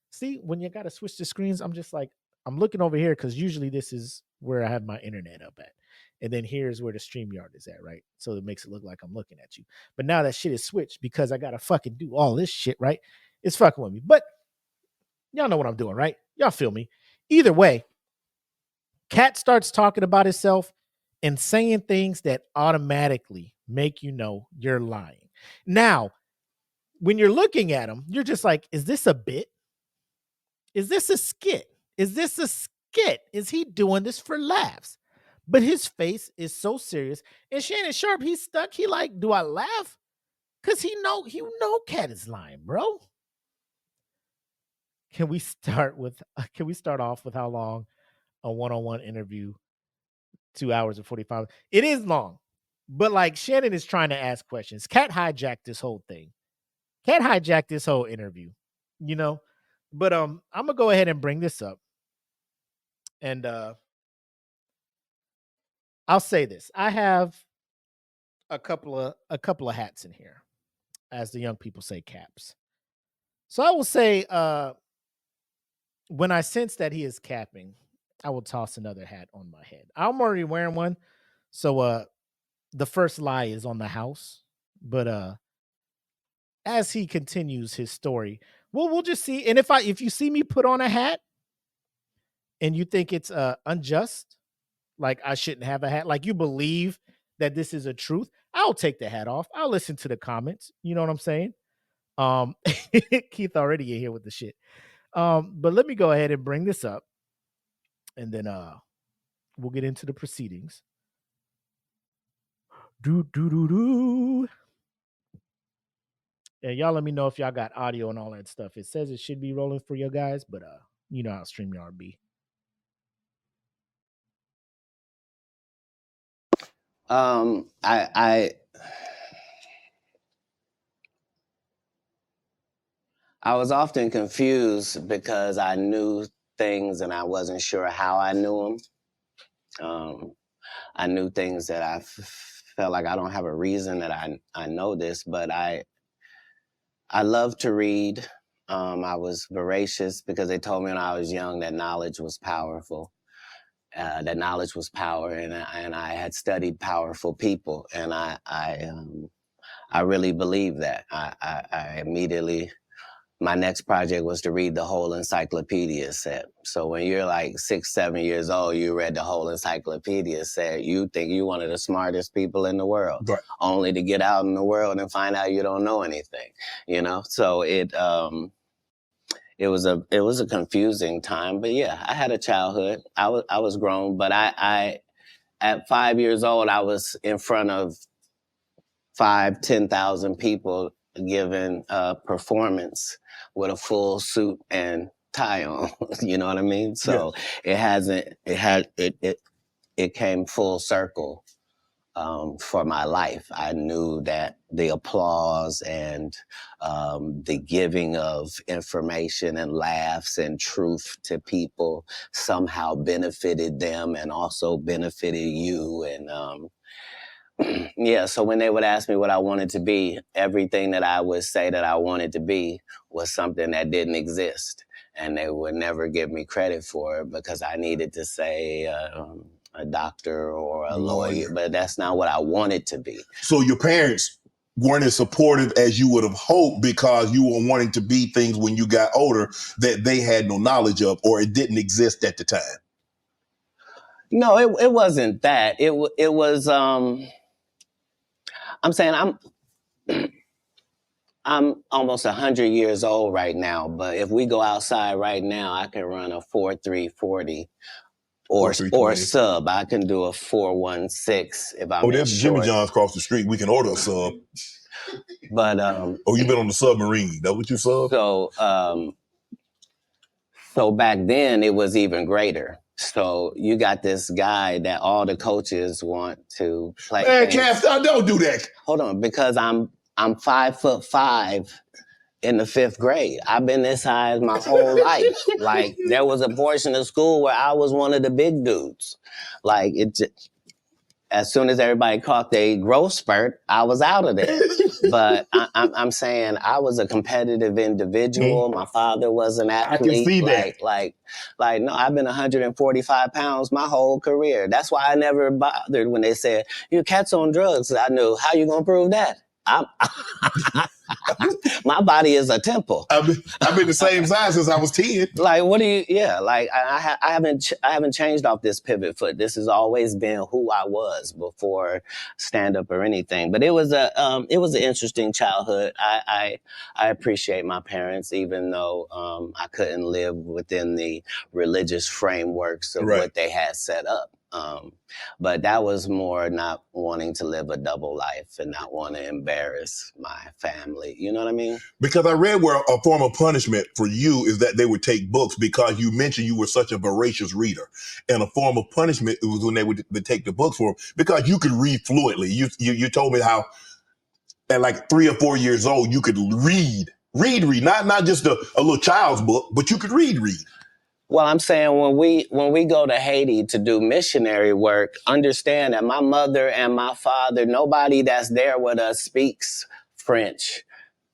see, when you got to switch the screens, I'm just like, I'm looking over here because usually this is where I have my internet up at. And then here's where the StreamYard is at, right? So it makes it look like I'm looking at you. But now that shit is switched because I got to fucking do all this shit, right? It's fucking with me. But y'all know what I'm doing, right? Y'all feel me. Either way, Katt starts talking about himself and saying things that automatically make you know you're lying. Now, when you're looking at him, you're just like, is this a bit? Is this a skit? Is this a skit? Is he doing this for laughs? But his face is so serious. And Shannon Sharp, he's stuck. He like, do I laugh? Because he know Katt is lying, bro. Can we start off with how long a one-on-one interview? 2 hours and 45. It is long, but like Shannon is trying to ask questions. Katt hijacked this whole thing. Katt hijacked this whole interview, you know. But I'm gonna go ahead and bring this up, and I'll say this: I have a couple of hats in here, as the young people say, caps. So I will say, when I sense that he is capping, I will toss another hat on my head. I'm already wearing one, so the first lie is on the house. But as he continues his story, we'll just see. And if you see me put on a hat and you think it's unjust, like I shouldn't have a hat, like you believe that this is a truth, I'll take the hat off. I'll listen to the comments. You know what I'm saying? Keith already in here with the shit. But let me go ahead and bring this up, and then we'll get into the proceedings. And y'all let me know if y'all got audio and all that stuff. It says it should be rolling for you guys, but you know how StreamYard be. I was often confused because I knew things and I wasn't sure how I knew them. I knew things that I felt like I don't have a reason that I know this, but I love to read. I was voracious because they told me when I was young that knowledge was powerful. That knowledge was power, and I had studied powerful people, and I really believe that. I immediately, my next project was to read the whole encyclopedia set. So when you're like 6, 7 years old, you read the whole encyclopedia set, you think you're one of the smartest people in the world, right, only to get out in the world and find out you don't know anything, you know? So it was a confusing time, but yeah, I had a childhood. I was grown, but I at 5 years old, I was in front of 10,000 people giving a performance with a full suit and tie on. You know what I mean? So yeah. It came full circle for my life. I knew that the applause and the giving of information and laughs and truth to people somehow benefited them and also benefited you. And yeah, so when they would ask me what I wanted to be, everything that I would say that I wanted to be was something that didn't exist. And they would never give me credit for it because I needed to say a doctor or a lawyer, but that's not what I wanted to be. So your parents weren't as supportive as you would have hoped because you were wanting to be things when you got older that they had no knowledge of, or it didn't exist at the time? No, it wasn't that. It was... I'm saying I'm almost 100 years old right now, but if we go outside right now, I can run a 4.340 or sub. I can do a 4.16 if I'm there's Jimmy John's across the street. We can order a sub. But you've been on the submarine. That what you sub? So back then it was even greater. So you got this guy that all the coaches want to play. Man, Katt, don't do that. Hold on, because I'm 5'5" in the 5th grade. I've been this size my whole life. Like there was a portion of school where I was one of the big dudes. Like as soon as everybody caught their growth spurt, I was out of there. But I'm saying I was a competitive individual. My father was an athlete. I can see that. Like, no, I've been 145 pounds my whole career. That's why I never bothered when they said, your Katt's on drugs. I knew, how you gonna prove that? My body is a temple. I've been the same size since I was 10. Like, what do you? Yeah, like I haven't changed off this pivot foot. This has always been who I was before stand up or anything. But it was an interesting childhood. I appreciate my parents, even though I couldn't live within the religious frameworks of what they had set up. But that was more not wanting to live a double life and not want to embarrass my family. You know what I mean? Because I read where a form of punishment for you is that they would take books because you mentioned you were such a voracious reader. And a form of punishment was when they would take the books for them because you could read fluently. You told me how at like 3 or 4 years old, you could read, not just a little child's book, but you could read. Well, I'm saying when we go to Haiti to do missionary work, understand that my mother and my father, nobody that's there with us speaks French.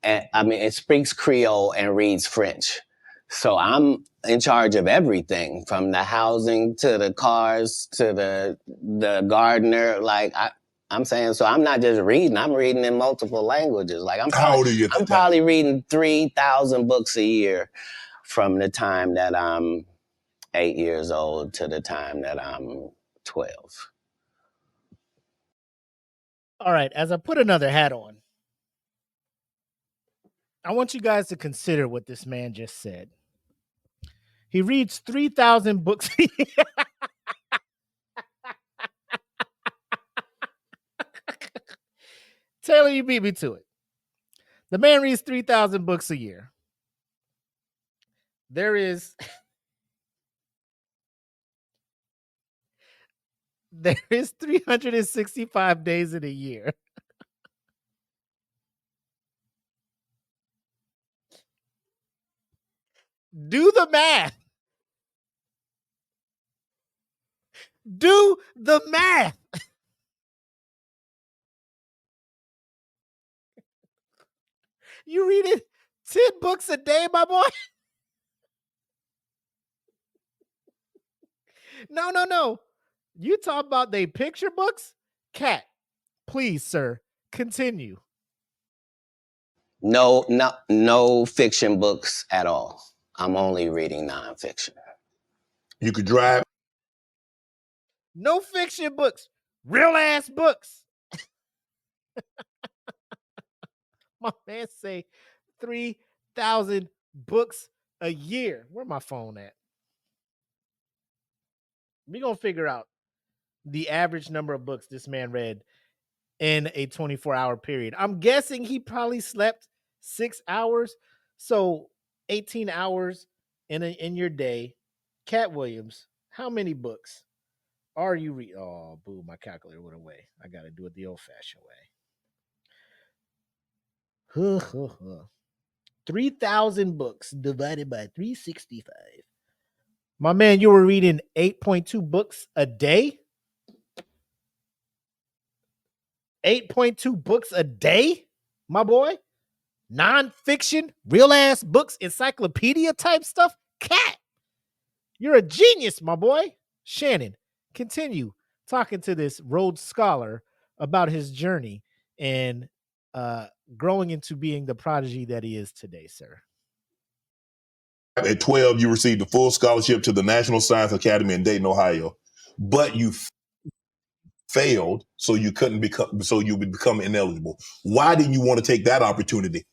And it speaks Creole and reads French. So I'm in charge of everything, from the housing to the cars to the gardener. Like I'm saying, so I'm not just reading, I'm reading in multiple languages. Like how old are you? I'm probably reading 3,000 books a year. From the time that I'm 8 years old to the time that I'm 12. All right, as I put another hat on, I want you guys to consider what this man just said. He reads 3,000 books a year. Taylor, you beat me to it. The man reads 3,000 books a year. There is 365 days in a year. Do the math. Do the math. You reading 10 books a day, my boy? No. You talk about they picture books? Katt, please, sir, continue. No fiction books at all. I'm only reading nonfiction. You could drive. No fiction books. Real ass books. My man say 3,000 books a year. Where my phone at? We gonna figure out the average number of books this man read in a 24-hour period. I'm guessing he probably slept 6 hours. So 18 hours in your day. Katt Williams, how many books are you reading? Oh, boo, my calculator went away. I got to do it the old-fashioned way. 3,000 books divided by 365. My man, you were reading 8.2 books a day? 8.2 books a day, my boy? Non-fiction, real-ass books, encyclopedia type stuff? Katt, you're a genius, my boy. Shannon, continue talking to this Rhodes Scholar about his journey and growing into being the prodigy that he is today, sir. At 12, you received a full scholarship to the National Science Academy in Dayton, Ohio, but you failed, so you would become ineligible. Why did you want to take that opportunity?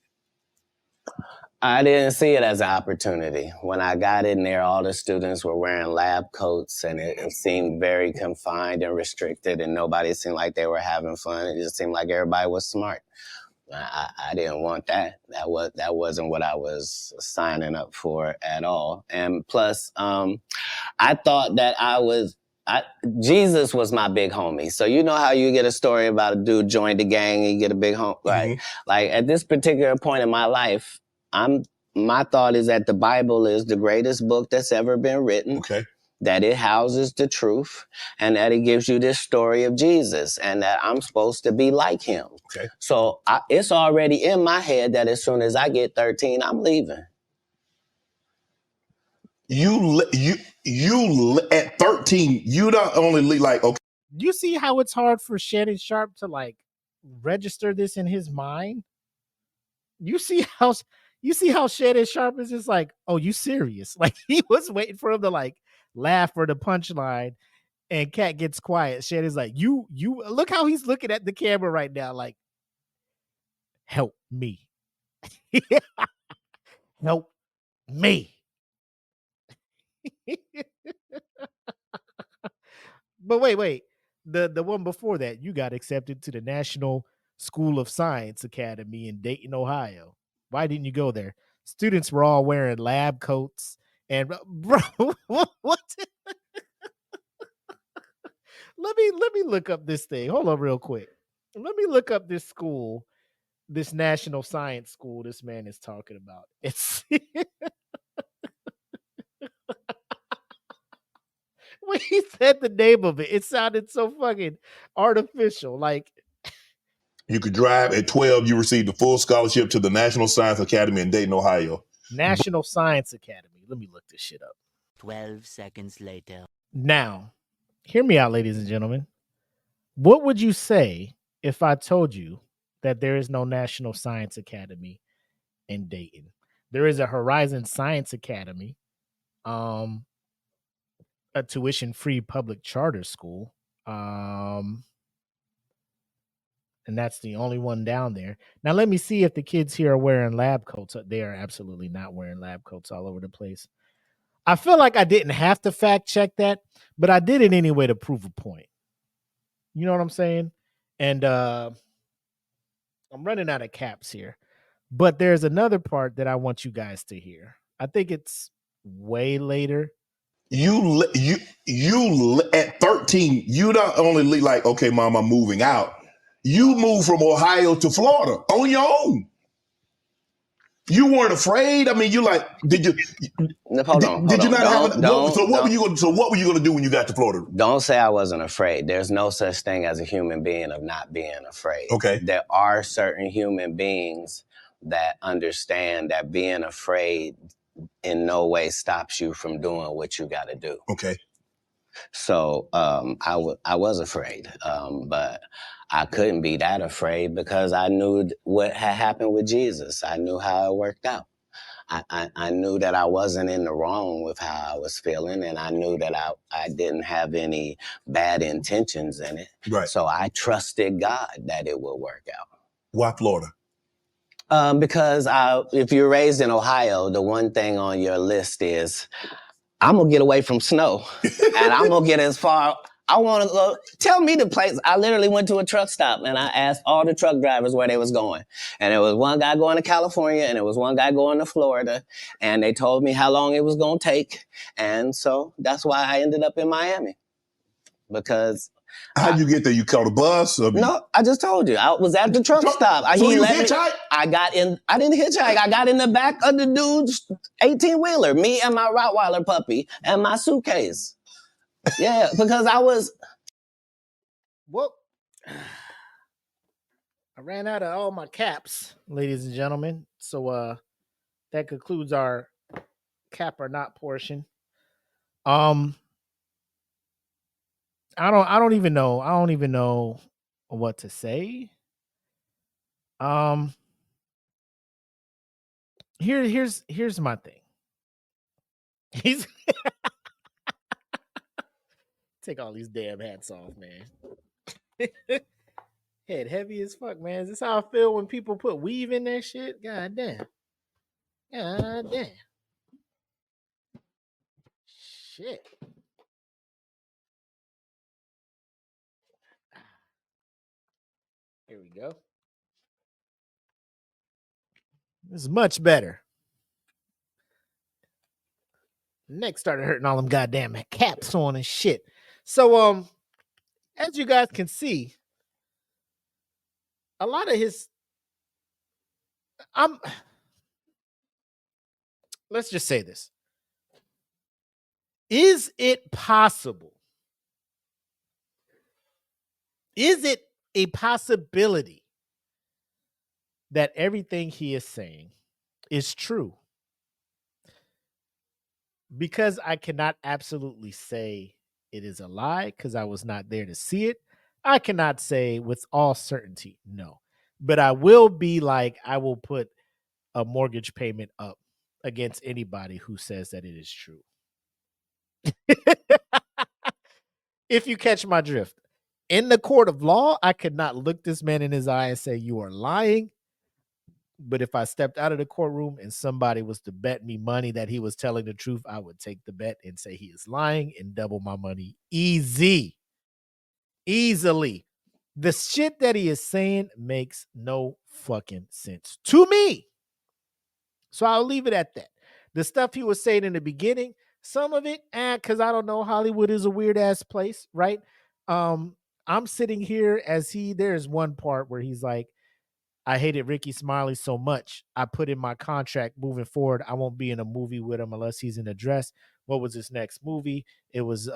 I didn't see it as an opportunity. When I got in there, all the students were wearing lab coats, and it seemed very confined and restricted, and nobody seemed like they were having fun. It just seemed like everybody was smart. I didn't want that. That wasn't what I was signing up for at all. And plus, I thought that Jesus was my big homie. So you know how you get a story about a dude joined the gang and you get a big homie, right? Mm-hmm. Like at this particular point in my life, my thought is that the Bible is the greatest book that's ever been written. Okay. That it houses the truth, and that it gives you this story of Jesus, and that I'm supposed to be like him. Okay. So it's already in my head that as soon as I get 13, I'm leaving. You at 13, you don't only leave like, okay. You see how it's hard for Shannon Sharpe to like register this in his mind. You see how Shannon Sharp is just like, oh, you serious? Like he was waiting for him to like laugh for the punchline, and Katt gets quiet. Shannon's like, you look how he's looking at the camera right now, like, help me. Help me. But wait. The one before that, you got accepted to the National School of Science Academy in Dayton, Ohio. Why didn't you go there? Students were all wearing lab coats and bro, what? Let me look up this thing. Hold on real quick. Let me look up this school, this National Science School this man is talking about. It's when he said the name of it, it sounded so fucking artificial. Like You could drive at 12. You received a full scholarship to the National Science Academy in Dayton, Ohio. National Science Academy. Let me look this shit up. 12 seconds later. Now, hear me out, ladies and gentlemen. What would you say if I told you that there is no National Science Academy in Dayton? There is a Horizon Science Academy, a tuition-free public charter school, and that's the only one down there. Now, let me see if the kids here are wearing lab coats. They are absolutely not wearing lab coats all over the place. I feel like I didn't have to fact check that, but I did it anyway to prove a point. You know what I'm saying? And I'm running out of caps here, but there's another part that I want you guys to hear. I think it's way later. You at 13, you not only like, okay, mom, I'm moving out. You moved from Ohio to Florida on your own. You weren't afraid. I mean, you like, did you? Hold on. Did you not have? What were you going? So what were you going to do when you got to Florida? Don't say I wasn't afraid. There's no such thing as a human being of not being afraid. Okay. There are certain human beings that understand that being afraid in no way stops you from doing what you got to do. Okay. So I was afraid, but I couldn't be that afraid because I knew what had happened with Jesus. I knew how it worked out. I knew that I wasn't in the wrong with how I was feeling, and I knew that I didn't have any bad intentions in it. Right. So I trusted God that it would work out. Why Florida? Because if you're raised in Ohio, the one thing on your list is, I'm going to get away from snow, and I'm going to get as far. I want to go. Tell me the place. I literally went to a truck stop, and I asked all the truck drivers where they was going. And there was one guy going to California, and there was one guy going to Florida, and they told me how long it was going to take. And so that's why I ended up in Miami, because... How'd you get there? You caught a bus? No, I just told you. I was at the truck stop. So you hitchhiked? I didn't hitchhike. I got in the back of the dude's 18-wheeler, me and my Rottweiler puppy and my suitcase. Yeah, because I was... Whoop. I ran out of all my caps, ladies and gentlemen. So that concludes our cap or not portion. I don't even know what to say. Here's my thing. He's take all these damn hats off, man. Head heavy as fuck, man. Is this how I feel when people put weave in their shit? God damn. God damn. Shit. Here we go. This is much better. Neck started hurting all them goddamn caps on and shit. So, as you guys can see, a lot of his, let's just say this. Is it possible? Is it a possibility that everything he is saying is true? Because I cannot absolutely say it is a lie because I was not there to see it. I cannot say with all certainty, no. But I will be like, I will put a mortgage payment up against anybody who says that it is true. If you catch my drift. In the court of law, I could not look this man in his eye and say, you are lying. But if I stepped out of the courtroom and somebody was to bet me money that he was telling the truth, I would take the bet and say he is lying and double my money easily. The shit that he is saying makes no fucking sense to me. So I'll leave it at that. The stuff he was saying in the beginning, some of it, because I don't know, Hollywood is a weird ass place, right? I'm sitting here there's one part where he's like, I hated Ricky Smiley so much. I put in my contract moving forward, I won't be in a movie with him unless he's in a dress. What was his next movie? It was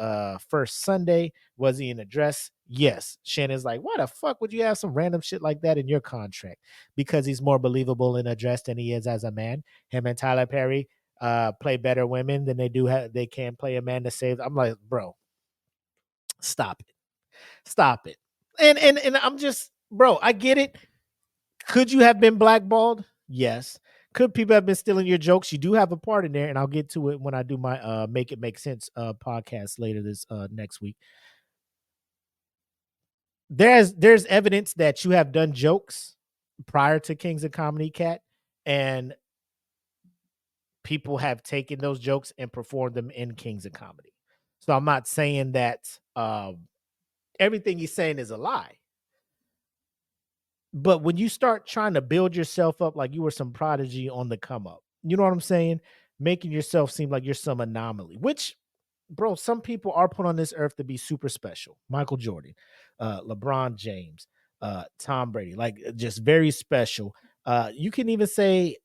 First Sunday. Was he in a dress? Yes. Shannon's like, why the fuck would you have some random shit like that in your contract? Because he's more believable in a dress than he is as a man. Him and Tyler Perry play better women than they can play a man to save. I'm like, bro, stop it. And I'm just, bro, I get it. Could you have been blackballed? Yes. Could people have been stealing your jokes? You do have a part in there, and I'll get to it when I do my Make It Make Sense podcast later this next week. There's evidence that you have done jokes prior to Kings of Comedy, Katt, and people have taken those jokes and performed them in Kings of Comedy. So I'm not saying that everything he's saying is a lie. But when you start trying to build yourself up like you were some prodigy on the come up, you know what I'm saying? Making yourself seem like you're some anomaly, which, bro, some people are put on this earth to be super special. Michael Jordan, LeBron James, Tom Brady, like just very special. You can even say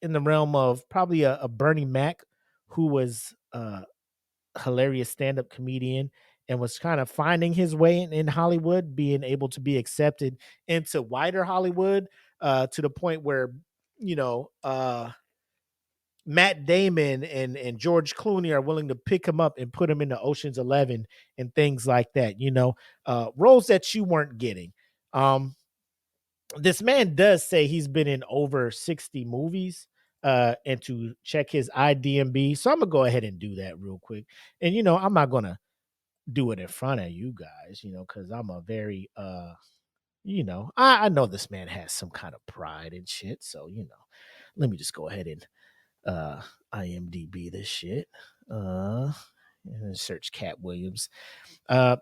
in the realm of probably a Bernie Mac, who was a hilarious stand-up comedian and was kind of finding his way in Hollywood, being able to be accepted into wider Hollywood to the point where, you know, Matt Damon and George Clooney are willing to pick him up and put him into Ocean's 11 and things like that, you know, roles that you weren't getting. This man does say he's been in over 60 movies and to check his IMDb. So I'm going to go ahead and do that real quick. And, you know, I'm not going to do it in front of you guys, you know, because I'm a very, you know, I know this man has some kind of pride and shit. So, you know, let me just go ahead and IMDb this shit. And search Katt Williams.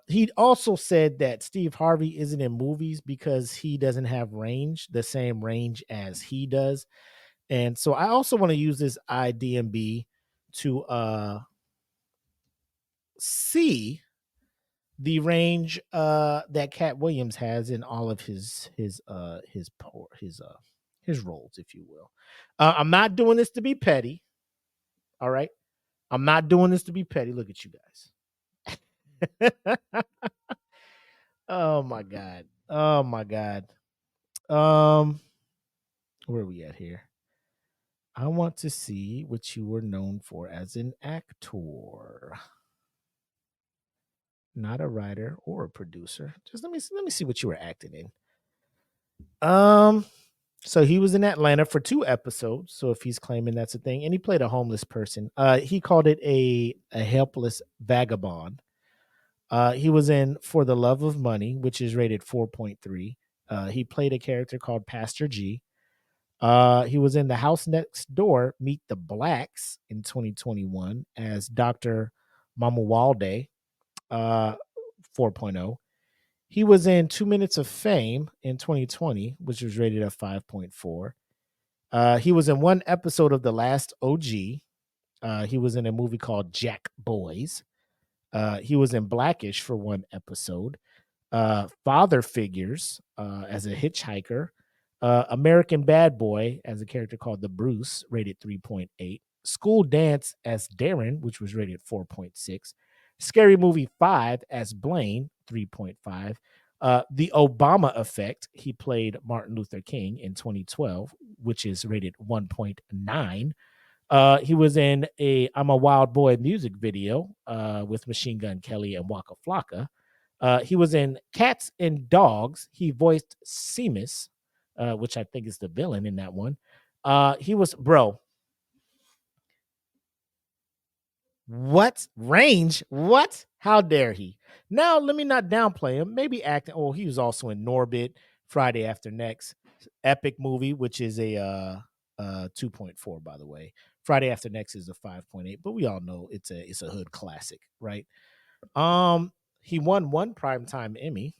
He also said that Steve Harvey isn't in movies because he doesn't have range, the same range as he does. And so I also want to use this IMDb to see the range that Katt Williams has in all of his roles, if you will. I'm not doing this to be petty. All right. I'm not doing this to be petty. Look at you guys. Oh my God. Where are we at here? I want to see what you were known for as an actor. Not a writer or a producer. Just let me see what you were acting in. So he was in Atlanta for 2 episodes. So if he's claiming that's a thing, and he played a homeless person, he called it a helpless vagabond. He was in For the Love of Money, which is rated 4.3. He played a character called Pastor G. He was in The House Next Door, Meet the Blacks in 2021 as Dr. Mamuwalde. 4.0. He was in 2 Minutes of Fame in 2020, which was rated a 5.4. He was in 1 episode of The Last OG. He was in a movie called Jack Boys. He was in Blackish for 1 episode. Father Figures as a hitchhiker. American Bad Boy as a character called The Bruce, rated 3.8. School Dance as Darren, which was rated 4.6. Scary Movie 5 as Blaine, 3.5. The Obama Effect, he played Martin Luther King in 2012, which is rated 1.9. He was in a I'm a Wild Boy music video with Machine Gun Kelly and Waka Flocka. He was in Cats and Dogs. He voiced Seamus, which I think is the villain in that one. He was, bro. What range? What? How dare he? Now, let me not downplay him. Maybe acting. Oh, he was also in Norbit, Friday After Next, epic movie, which is a 2.4, by the way. Friday After Next is a 5.8, but we all know it's a hood classic, right? He won one primetime Emmy.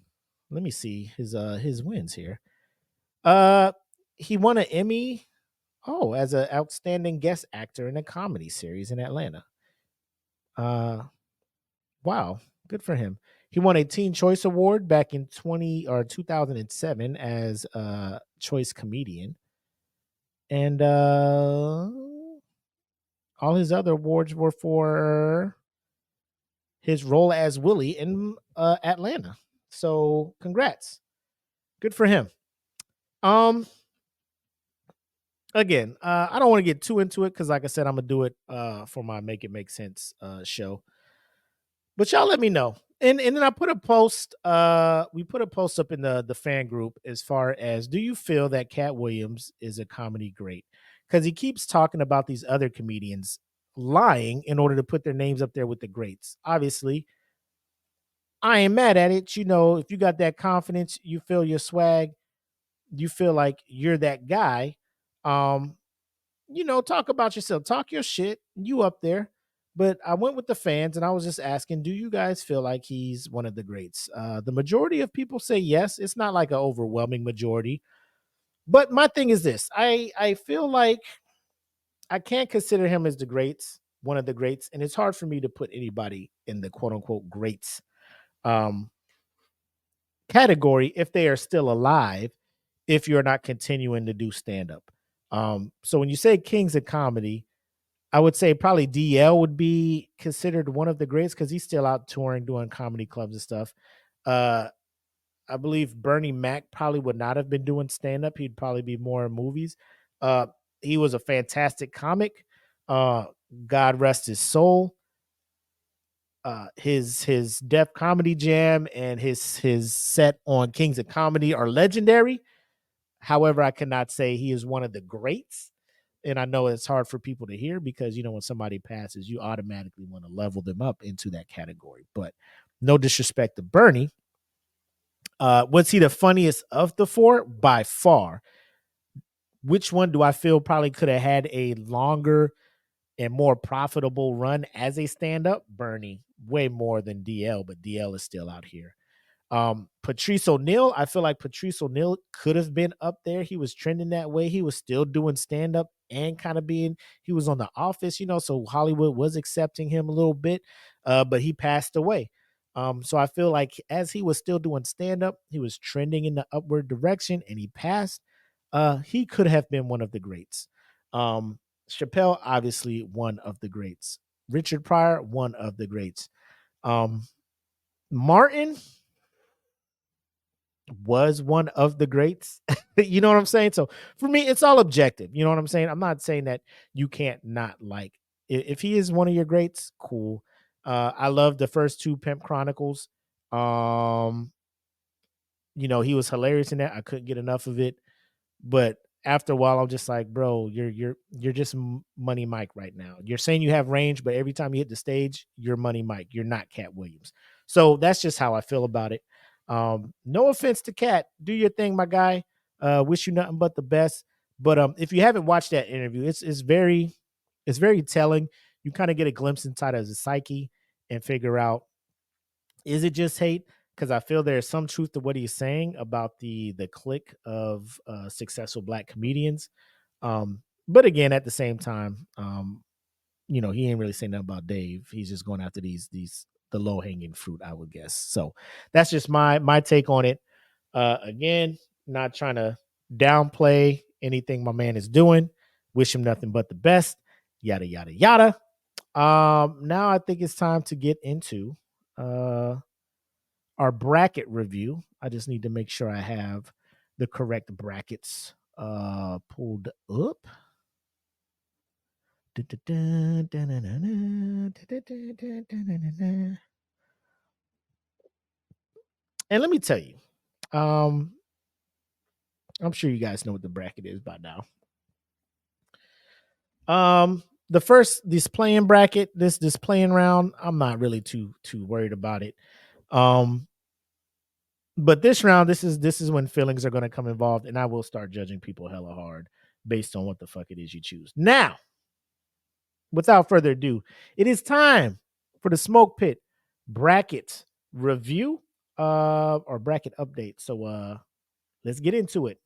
Let me see his wins here. He won an Emmy. Oh, as an outstanding guest actor in a comedy series in Atlanta. Wow, good for him. He won a Teen Choice Award back in 2007 as a choice comedian. And all his other awards were for his role as Willie in Atlanta. So congrats. Good for him. Again, I don't want to get too into it because, like I said, I'm gonna do it for my Make It Make Sense show. But y'all let me know. And then I put a post, we put a post up in the fan group as far as, do you feel that Katt Williams is a comedy great? Because he keeps talking about these other comedians lying in order to put their names up there with the greats. Obviously, I ain't mad at it. You know, if you got that confidence, you feel your swag, you feel like you're that guy. You know, talk about yourself, talk your shit, you up there. But I went with the fans and I was just asking, do you guys feel like he's one of the greats? The majority of people say yes. It's not like an overwhelming majority. But my thing is this. I feel like I can't consider him as the greats, one of the greats, and it's hard for me to put anybody in the quote unquote greats category if they are still alive, if you're not continuing to do stand-up. So when you say kings of comedy, I would say probably DL would be considered one of the greats because he's still out touring, doing comedy clubs and stuff. I believe Bernie Mac probably would not have been doing stand-up. He'd probably be more in movies. He was a fantastic comic. God rest his soul. His Def Comedy Jam and his set on Kings of Comedy are legendary. However, I cannot say he is one of the greats. And I know it's hard for people to hear because, you know, when somebody passes, you automatically want to level them up into that category. But no disrespect to Bernie. Was he the funniest of the four? By far. Which one do I feel probably could have had a longer and more profitable run as a stand-up? Bernie, way more than DL, but DL is still out here. Patrice O'Neal, I feel like Patrice O'Neal could have been up there. He was trending that way. He was still doing stand-up and kind of he was on The Office, you know, so Hollywood was accepting him a little bit, but he passed away. So I feel like as he was still doing stand-up, he was trending in the upward direction and he passed. He could have been one of the greats. Chappelle, obviously one of the greats. Richard Pryor, one of the greats. Martin was one of the greats. You know what I'm saying? So for me, it's all objective. You know what I'm saying? I'm not saying that you can't not like. If he is one of your greats, cool. I love the first two Pimp Chronicles. You know, he was hilarious in that. I couldn't get enough of it. But after a while, I'm just like, bro, you're just Money Mike right now. You're saying you have range, but every time you hit the stage, you're Money Mike. You're not Katt Williams. So that's just how I feel about it. No offense to Katt. Do your thing, my guy. Wish you nothing but the best. But if you haven't watched that interview, it's very telling. You kind of get a glimpse inside of his psyche and figure out, is it just hate? Because I feel there's some truth to what he's saying about the clique of successful Black comedians. But again, at the same time, you know, he ain't really saying nothing about Dave. He's just going after the low hanging fruit, I would guess. So that's just my take on it. Again, not trying to downplay anything my man is doing. Wish him nothing but the best. Yada yada yada. Now I think it's time to get into our bracket review. I just need to make sure I have the correct brackets pulled up. And let me tell you, I'm sure you guys know what the bracket is by now. This playing bracket, this playing round, I'm not really too worried about it. But this round, this is when feelings are going to come involved, and I will start judging people hella hard based on what the fuck it is you choose. Now, without further ado, it is time for the Smoke Pit bracket review or bracket update. So let's get into it.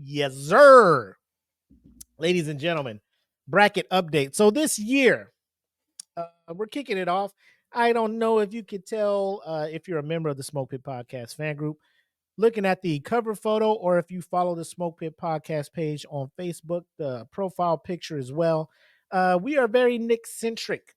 Yes, sir. Ladies and gentlemen, bracket update. So this year, we're kicking it off. I don't know if you could tell if you're a member of the Smoke Pit Podcast fan group, looking at the cover photo, or if you follow the Smoke Pit Podcast page on Facebook, the profile picture as well. We are very Nick-centric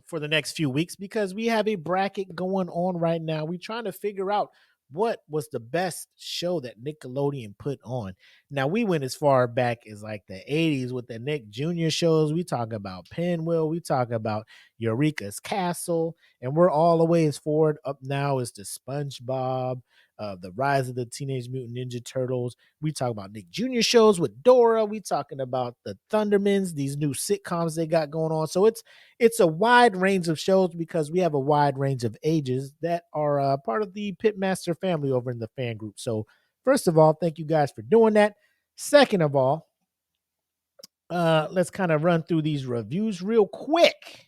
for the next few weeks because we have a bracket going on right now. We're trying to figure out what was the best show that Nickelodeon put on. Now, we went as far back as like the 80s with the Nick Jr. shows. We talk about Pinwheel. We talk about Eureka's Castle. And we're all the way as forward up now as the SpongeBob, the Rise of the Teenage Mutant Ninja Turtles. We talk about Nick Jr. shows with Dora. We talking about the Thundermans, these new sitcoms they got going on. So it's a wide range of shows because we have a wide range of ages that are part of the Pitmaster family over in the fan group. So first of all, thank you guys for doing that. Second of all, let's kind of run through these reviews real quick.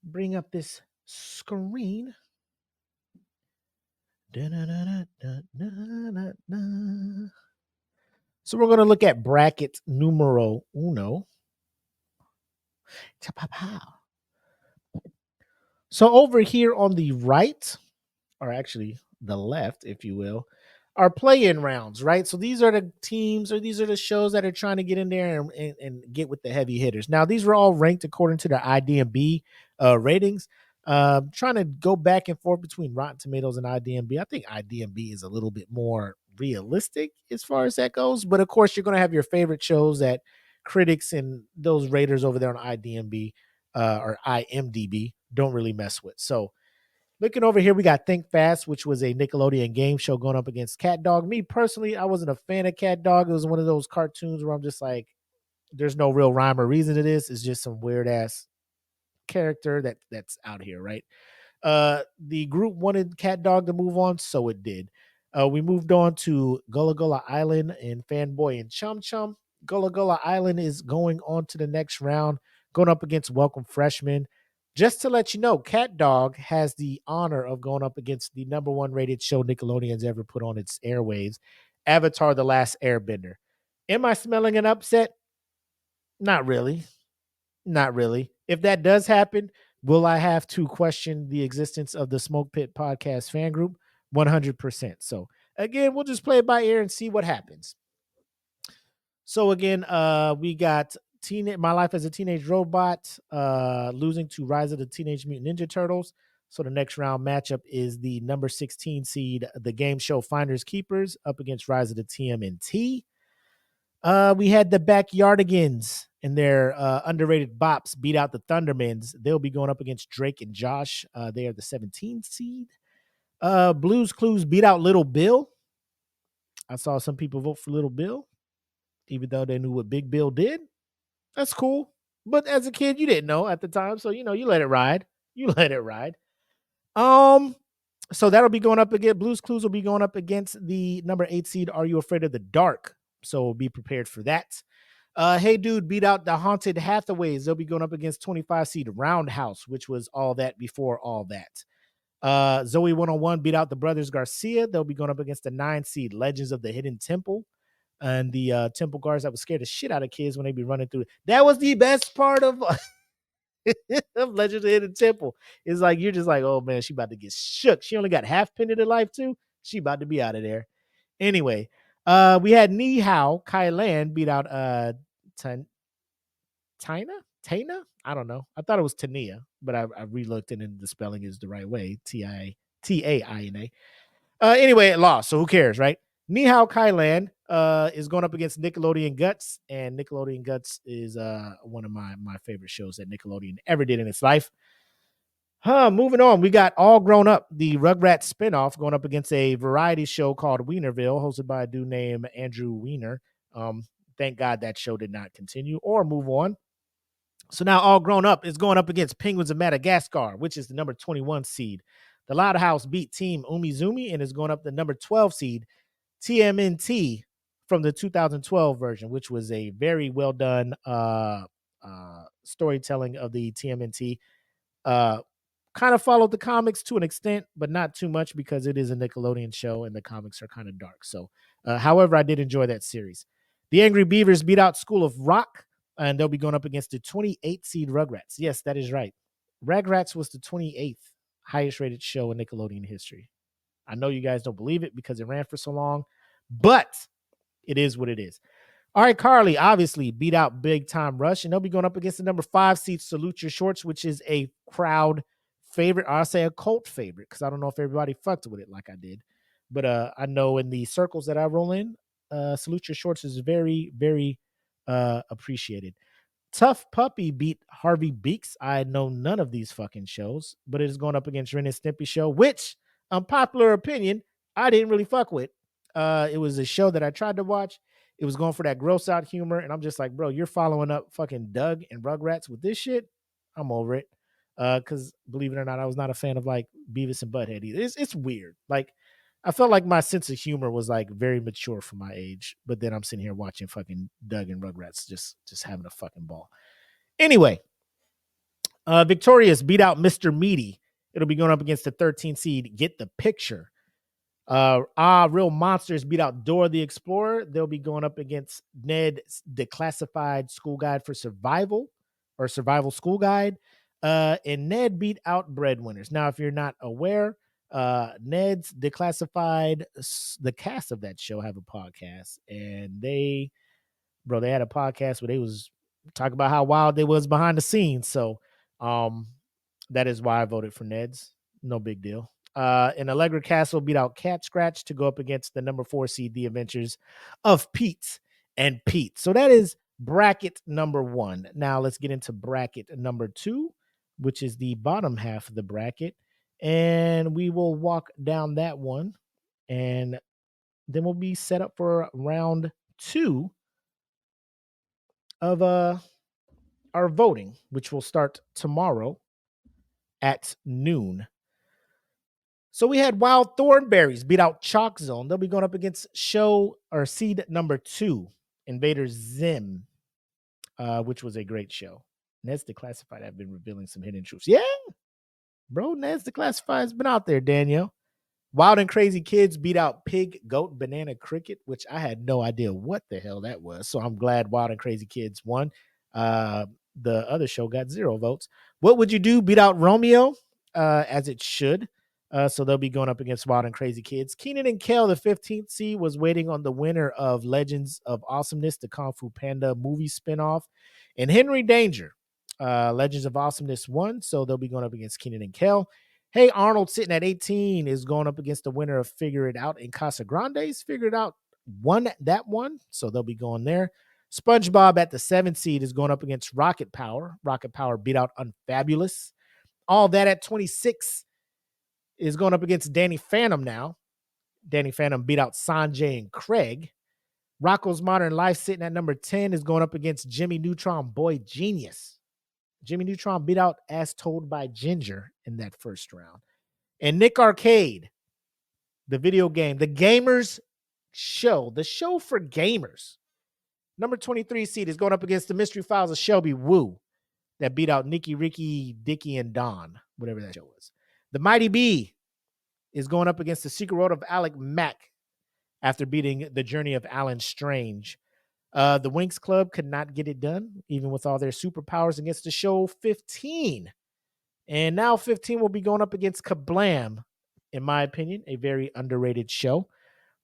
Bring up this screen. So we're going to look at bracket numero uno. So over here on the right, or actually the left, if you will, are play-in rounds, right? So these are the teams or these are the shows that are trying to get in there and get with the heavy hitters. Now, these were all ranked according to the IDMB ratings. Trying to go back and forth between Rotten Tomatoes and IDMB. I think IDMB is a little bit more realistic as far as that goes. But of course, you're going to have your favorite shows that critics and those raters over there on IDMB or IMDb don't really mess with. So looking over here, we got Think Fast, which was a Nickelodeon game show going up against Cat Dog. Me personally, I wasn't a fan of Cat Dog. It was one of those cartoons where I'm just like, there's no real rhyme or reason to this. It's just some weird ass character that's out here, right? The group wanted Cat Dog to move on, so it did. We moved on to Gullah Gullah Island and Fanboy and Chum Chum. Gullah Gullah Island is going on to the next round, going up against Welcome Freshmen. Just to let you know, Cat Dog has the honor of going up against the number one rated show Nickelodeon's ever put on its airwaves, Avatar: The Last Airbender. Am I smelling an upset? Not really. Not really. If that does happen, will I have to question the existence of the Smoke Pit Podcast fan group? 100%. So again, we'll just play it by ear and see what happens. So again, we got My Life as a Teenage Robot losing to Rise of the Teenage Mutant Ninja Turtles. So the next round matchup is the number 16 seed, the game show Finders Keepers, up against Rise of the TMNT. We had the Backyardigans and their underrated bops beat out the Thundermans. They'll be going up against Drake and Josh. They are the 17th seed. Blues Clues beat out Little Bill. I saw some people vote for Little Bill, even though they knew what Big Bill did. That's cool. But as a kid, you didn't know at the time. So, you let it ride. You let it ride. So that'll be going up again. Blues Clues will be going up against the number 8 seed, Are You Afraid of the Dark? So be prepared for that. Hey Dude beat out the Haunted Hathaways. They'll be going up against 25 seed Roundhouse, which was All That Before All That. Zoe 101 beat out the Brothers Garcia. They'll be going up against the 9 seed Legends of the Hidden Temple. And the temple guards that would scare the shit out of kids when they be running through. That was the best part of Legends of the Hidden Temple. It's like, you're just like, oh man, she about to get shook. She only got half pinned to life too. She about to be out of there. Anyway, we had Ni Hao Kai Lan beat out Tina Tana? I don't know. I thought it was Tania, but I re-looked and the spelling is the right way. Taina. Anyway, it lost, so who cares, right? Ni Hao Kailan is going up against Nickelodeon Guts, and Nickelodeon Guts is one of my favorite shows that Nickelodeon ever did in its life. Moving on, we got All Grown Up, the Rugrats spinoff, going up against a variety show called Wienerville, hosted by a dude named Andrew Weiner. Thank God that show did not continue or move on. So now All Grown Up is going up against Penguins of Madagascar, which is the number 21 seed. The Loud House beat Team Umizoomi and is going up the number 12 seed, TMNT, from the 2012 version, which was a very well done storytelling of the TMNT. Kind of followed the comics to an extent, but not too much because it is a Nickelodeon show and the comics are kind of dark. So, however, I did enjoy that series. The Angry Beavers beat out School of Rock, and they'll be going up against the 28 seed Rugrats. Yes, that is right. Rugrats was the 28th highest rated show in Nickelodeon history. I know you guys don't believe it because it ran for so long, but it is what it is. All right, Carly obviously beat out Big Time Rush, and they'll be going up against the number 5 seed Salute Your Shorts, which is a crowd favorite. I'll say a cult favorite because I don't know if everybody fucked with it like I did. But I know in the circles that I roll in, Salute Your Shorts is very, very appreciated. Tough Puppy beat Harvey Beaks. I know none of these fucking shows, but it is going up against Ren and Stimpy show, which, unpopular opinion, I didn't really fuck with. It was a show that I tried to watch. It was going for that gross out humor, and I'm just like, bro, you're following up fucking Doug and Rugrats with this shit. I'm over it. Because believe it or not, I was not a fan of like Beavis and Butthead either. It's weird. Like, I felt like my sense of humor was like very mature for my age, but then I'm sitting here watching fucking Doug and Rugrats just having a fucking ball. Anyway, Victorious beat out Mr. Meaty. It'll be going up against the 13 seed Get the Picture. Real Monsters beat out Dora the Explorer. They'll be going up against Ned's Declassified School Guide for Survival or Survival School Guide. And Ned beat out Breadwinners. Now, if you're not aware, Ned's Declassified, the cast of that show have a podcast, and they had a podcast where they was talking about how wild they was behind the scenes. So, that is why I voted for Ned's. No big deal. And Allegra Castle beat out Cat Scratch to go up against the number 4 seed, The Adventures of Pete and Pete. So that is bracket number 1. Now let's get into bracket number 2, which is the bottom half of the bracket. And we will walk down that one. And then we'll be set up for round 2 of our voting, which will start tomorrow at noon. So we had Wild Thornberries beat out Chalk Zone. They'll be going up against show or seed number 2, Invader Zim, which was a great show. Ned's Declassified have been revealing some hidden truths. Yeah, bro, Ned's Declassified has been out there, Daniel. Wild and Crazy Kids beat out Pig, Goat, Banana, Cricket, which I had no idea what the hell that was. So I'm glad Wild and Crazy Kids won. The other show got 0 votes. What Would You Do beat out Romeo, as it should. So they'll be going up against Wild and Crazy Kids. Keenan and Kel, the 15th seed, was waiting on the winner of Legends of Awesomeness, the Kung Fu Panda movie spinoff. And Henry Danger, Legends of Awesomeness won, so they'll be going up against Keenan and Kel. Hey Arnold, sitting at 18, is going up against the winner of Figure It Out, and Casa Grande's Figure It Out won that one, so they'll be going there. SpongeBob at the 7th seed is going up against Rocket Power. Rocket Power beat out Unfabulous. All That at 26 is going up against Danny Phantom now. Danny Phantom beat out Sanjay and Craig. Rocco's Modern Life, sitting at number 10, is going up against Jimmy Neutron Boy Genius. Jimmy Neutron beat out As Told by Ginger in that first round. And Nick Arcade, the video game, the gamers show, the show for gamers. Number 23 seed is going up against the Mystery Files of Shelby Woo that beat out Nikki, Ricky, Dickie, and Don, whatever that show was. The Mighty Bee is going up against the Secret Road of Alec Mack after beating The Journey of Alan Strange. The Winx Club could not get it done, even with all their superpowers, against the show 15. And now 15 will be going up against Kablam, in my opinion, a very underrated show.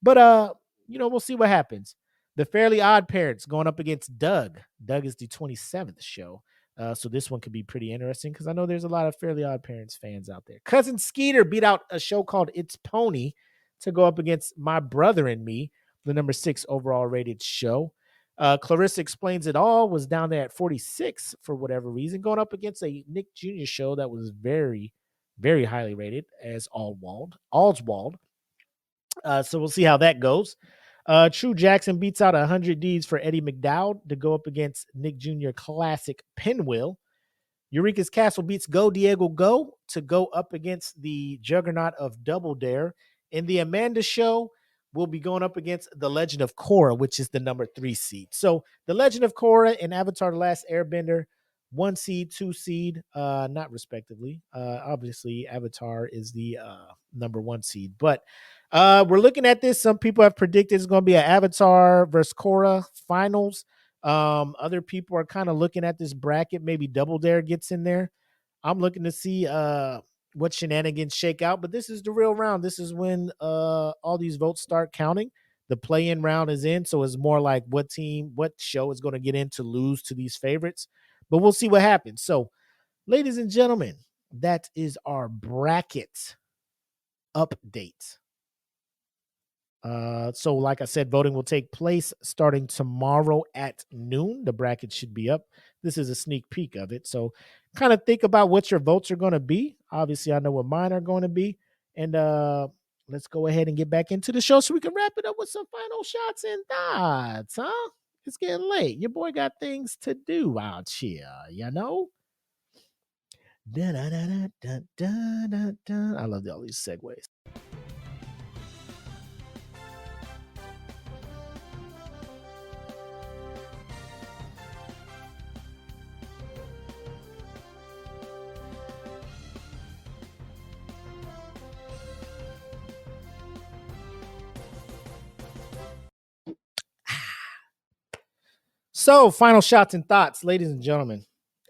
But, we'll see what happens. The Fairly Odd Parents going up against Doug. Doug is the 27th show. So this one could be pretty interesting because I know there's a lot of Fairly Odd Parents fans out there. Cousin Skeeter beat out a show called It's Pony to go up against My Brother and Me, the number 6 overall rated show. Clarissa Explains It All was down there at 46 for whatever reason, going up against a Nick Jr. show that was very, very highly rated as Allswald. So we'll see how that goes. True Jackson beats out 100 Ds for Eddie McDowd to go up against Nick Jr. Classic Pinwheel. Eureka's Castle beats Go Diego Go to go up against the juggernaut of Double Dare. And the Amanda Show will be going up against The Legend of Korra, which is the number 3 seed. So The Legend of Korra and Avatar The Last Airbender, 1 seed, 2 seed, not respectively. Obviously, Avatar is the number 1 seed. But we're looking at this. Some people have predicted it's going to be an Avatar versus Korra finals. Other people are kind of looking at this bracket. Maybe Double Dare gets in there. I'm looking to see what shenanigans shake out. But this is the real round. This is when all these votes start counting. The play-in round is in, so it's more like what show is going to get in to lose to these favorites. But we'll see what happens. So, ladies and gentlemen, that is our bracket update. So like I said, voting will take place starting tomorrow at noon. The bracket should be up. This is a sneak peek of it. So kind of think about what your votes are going to be. Obviously, I know what mine are going to be. And let's go ahead and get back into the show so we can wrap it up with some final shots and thoughts, huh? It's getting late. Your boy got things to do out here, you know? I love all these segues. So, final shots and thoughts, ladies and gentlemen.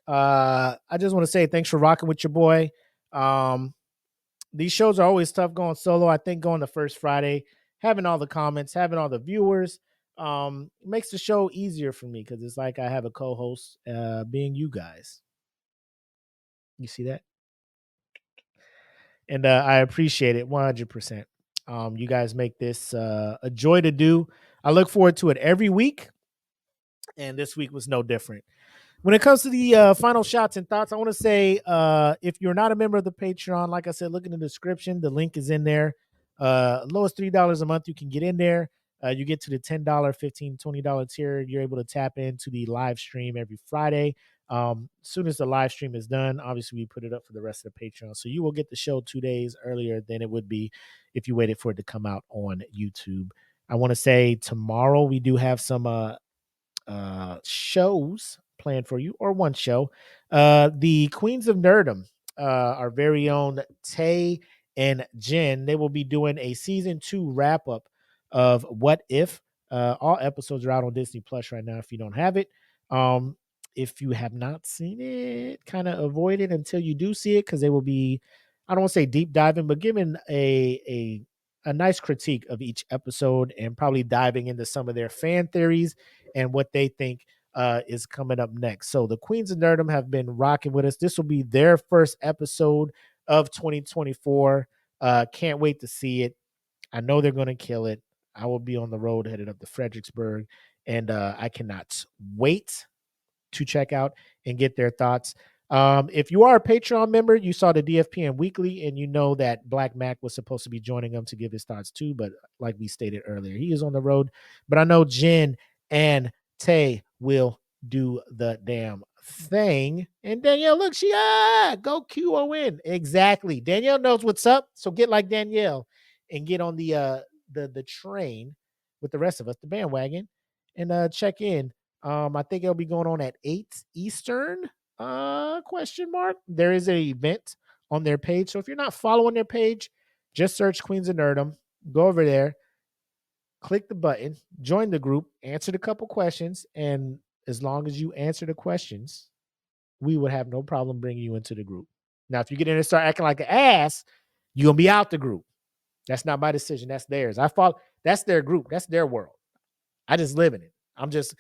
I just want to say thanks for rocking with your boy. These shows are always tough going solo. I think going the first Friday, having all the comments, having all the viewers, makes the show easier for me because it's like I have a co-host being you guys. You see that? And I appreciate it 100%. You guys make this a joy to do. I look forward to it every week. And this week was no different. When it comes to the final shots and thoughts, I want to say if you're not a member of the Patreon, like I said, look in the description. The link is in there. Lowest $3 a month, you can get in there. You get to the $10, $15, $20 tier. You're able to tap into the live stream every Friday. As soon as the live stream is done, obviously we put it up for the rest of the Patreon. So you will get the show 2 days earlier than it would be if you waited for it to come out on YouTube. I want to say tomorrow we do have some shows planned for you, or one show. The Queens of Nerdom, our very own Tay and Jen, they will be doing a season 2 wrap up of What If. All episodes are out on Disney Plus right now if you don't have it. If you have not seen it, kind of avoid it until you do see it, because they will be, I don't want to say deep diving, but giving a nice critique of each episode and probably diving into some of their fan theories and what they think is coming up next. So the Queens of Nerdom have been rocking with us. This will be their first episode of 2024. Can't wait to see it. I know they're going to kill it. I will be on the road headed up to Fredericksburg, and I cannot wait to check out and get their thoughts. If you are a Patreon member, you saw the DFPN Weekly, and you know that Black Mac was supposed to be joining them to give his thoughts too, but like we stated earlier, he is on the road. But I know Jen and Tay will do the damn thing. And Danielle, look, she go QON. Exactly. Danielle knows what's up, so get like Danielle and get on the train with the rest of us, the bandwagon, and check in. I think it'll be going on at 8 Eastern. Question mark. There is an event on their page. So if you're not following their page, just search Queens of Nerdom. Go over there, click the button, join the group, answer a couple questions, and as long as you answer the questions, we would have no problem bringing you into the group. Now, if you get in and start acting like an ass, you're gonna be out the group. That's not my decision. That's theirs. That's their group. That's their world. I just live in it. I'm just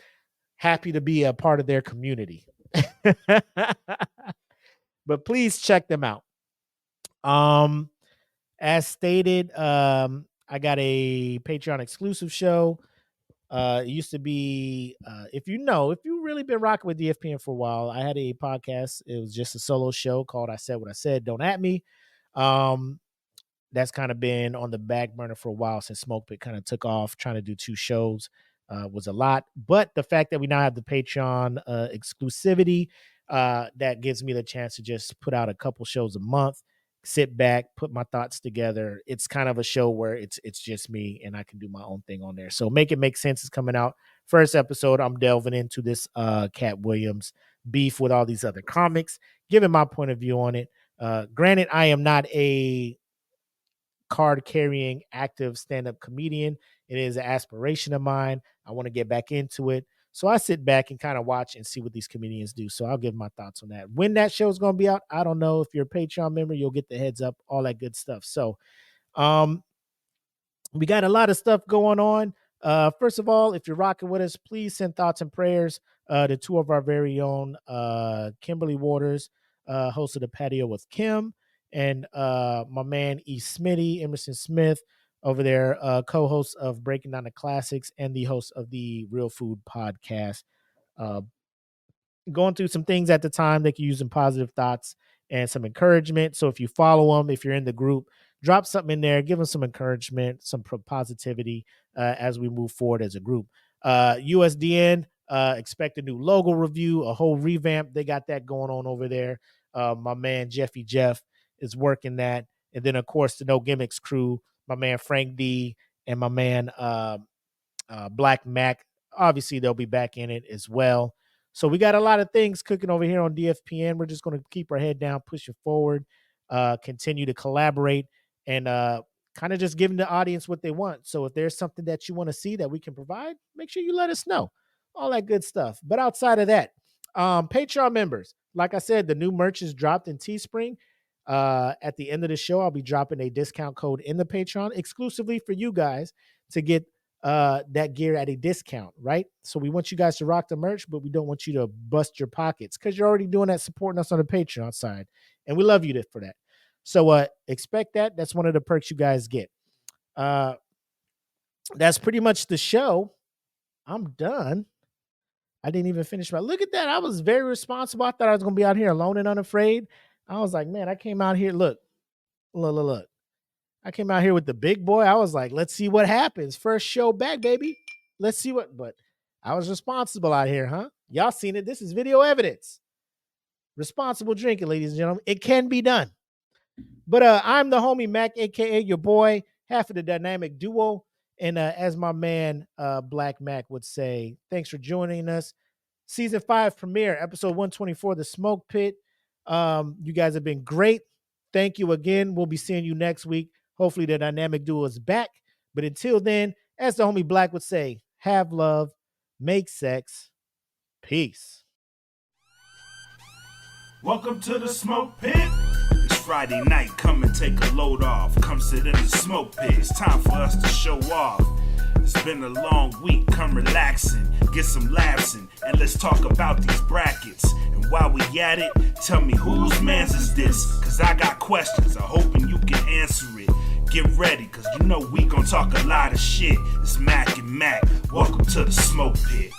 happy to be a part of their community. But please check them out. As stated, I got a Patreon exclusive show. It used to be, if you really been rocking with DFPN for a while, I had a podcast. It was just a solo show called I Said What I Said, Don't At Me. That's kind of been on the back burner for a while since SmokePit kind of took off. Trying to do 2 shows was a lot. But the fact that we now have the Patreon exclusivity, that gives me the chance to just put out a couple shows a month, sit back, put my thoughts together. It's kind of a show where it's just me and I can do my own thing on there. So Make It Make Sense is coming out. First episode, I'm delving into this Katt Williams beef with all these other comics, giving my point of view on it. Granted, I am not a card carrying active stand-up comedian. It is an aspiration of mine. I want to get back into it. So I sit back and kind of watch and see what these comedians do. So I'll give my thoughts on that. When that show is going to be out, I don't know. If you're a Patreon member, you'll get the heads up, all that good stuff. So we got a lot of stuff going on. First of all, if you're rocking with us, please send thoughts and prayers to 2 of our very own, Kimberly Waters, host of The Patio with Kim, and my man E. Smitty, Emerson Smith, over there, co-host of Breaking Down the Classics and the host of the Real Food Podcast. Going through some things at the time, they can use some positive thoughts and some encouragement. So if you follow them, if you're in the group, drop something in there, give them some encouragement, some positivity as we move forward as a group. USDN, expect a new logo review, a whole revamp. They got that going on over there. My man Jeffy Jeff is working that. And then, of course, the No Gimmicks crew, my man Frank D and my man Black Mac. Obviously, they'll be back in it as well. So we got a lot of things cooking over here on DFPN. We're just going to keep our head down, pushing forward, continue to collaborate, and kind of just giving the audience what they want. So if there's something that you want to see that we can provide, make sure you let us know. All that good stuff. But outside of that, Patreon members, like I said, the new merch is dropped in Teespring. At the end of the show, I'll be dropping a discount code in the Patreon exclusively for you guys to get that gear at a discount, right? So we want you guys to rock the merch, but we don't want you to bust your pockets because you're already doing that, supporting us on the Patreon side, and we love you for that. So expect that. That's one of the perks you guys get. That's pretty much the show. I'm done. I didn't even finish look at that. I was very responsible. I thought I was going to be out here alone and unafraid. I was like, man, I came out here. Look. I came out here with the big boy. I was like, let's see what happens. First show back, baby. Let's see what, but I was responsible out here, huh? Y'all seen it. This is video evidence. Responsible drinking, ladies and gentlemen. It can be done. But I'm the homie Mac, a.k.a. your boy, half of the dynamic duo. And as my man Black Mac would say, thanks for joining us. Season 5 premiere, episode 124, The Smoke Pit. You guys have been great. Thank you again. We'll be seeing you next week. Hopefully the dynamic duo is back. But until then, as the homie Black would say, have love, make sex, peace. Welcome to the Smoke Pit. It's Friday night, come and take a load off. Come sit in the Smoke Pit, it's time for us to show off. It's been a long week, come relaxing, get some laughs in, and let's talk about these brackets. And while we at it, tell me whose man's is this? Cause I got questions, I'm hoping you can answer it. Get ready, cause you know we gon' talk a lot of shit. It's Mac and Mac, welcome to the Smoke Pit.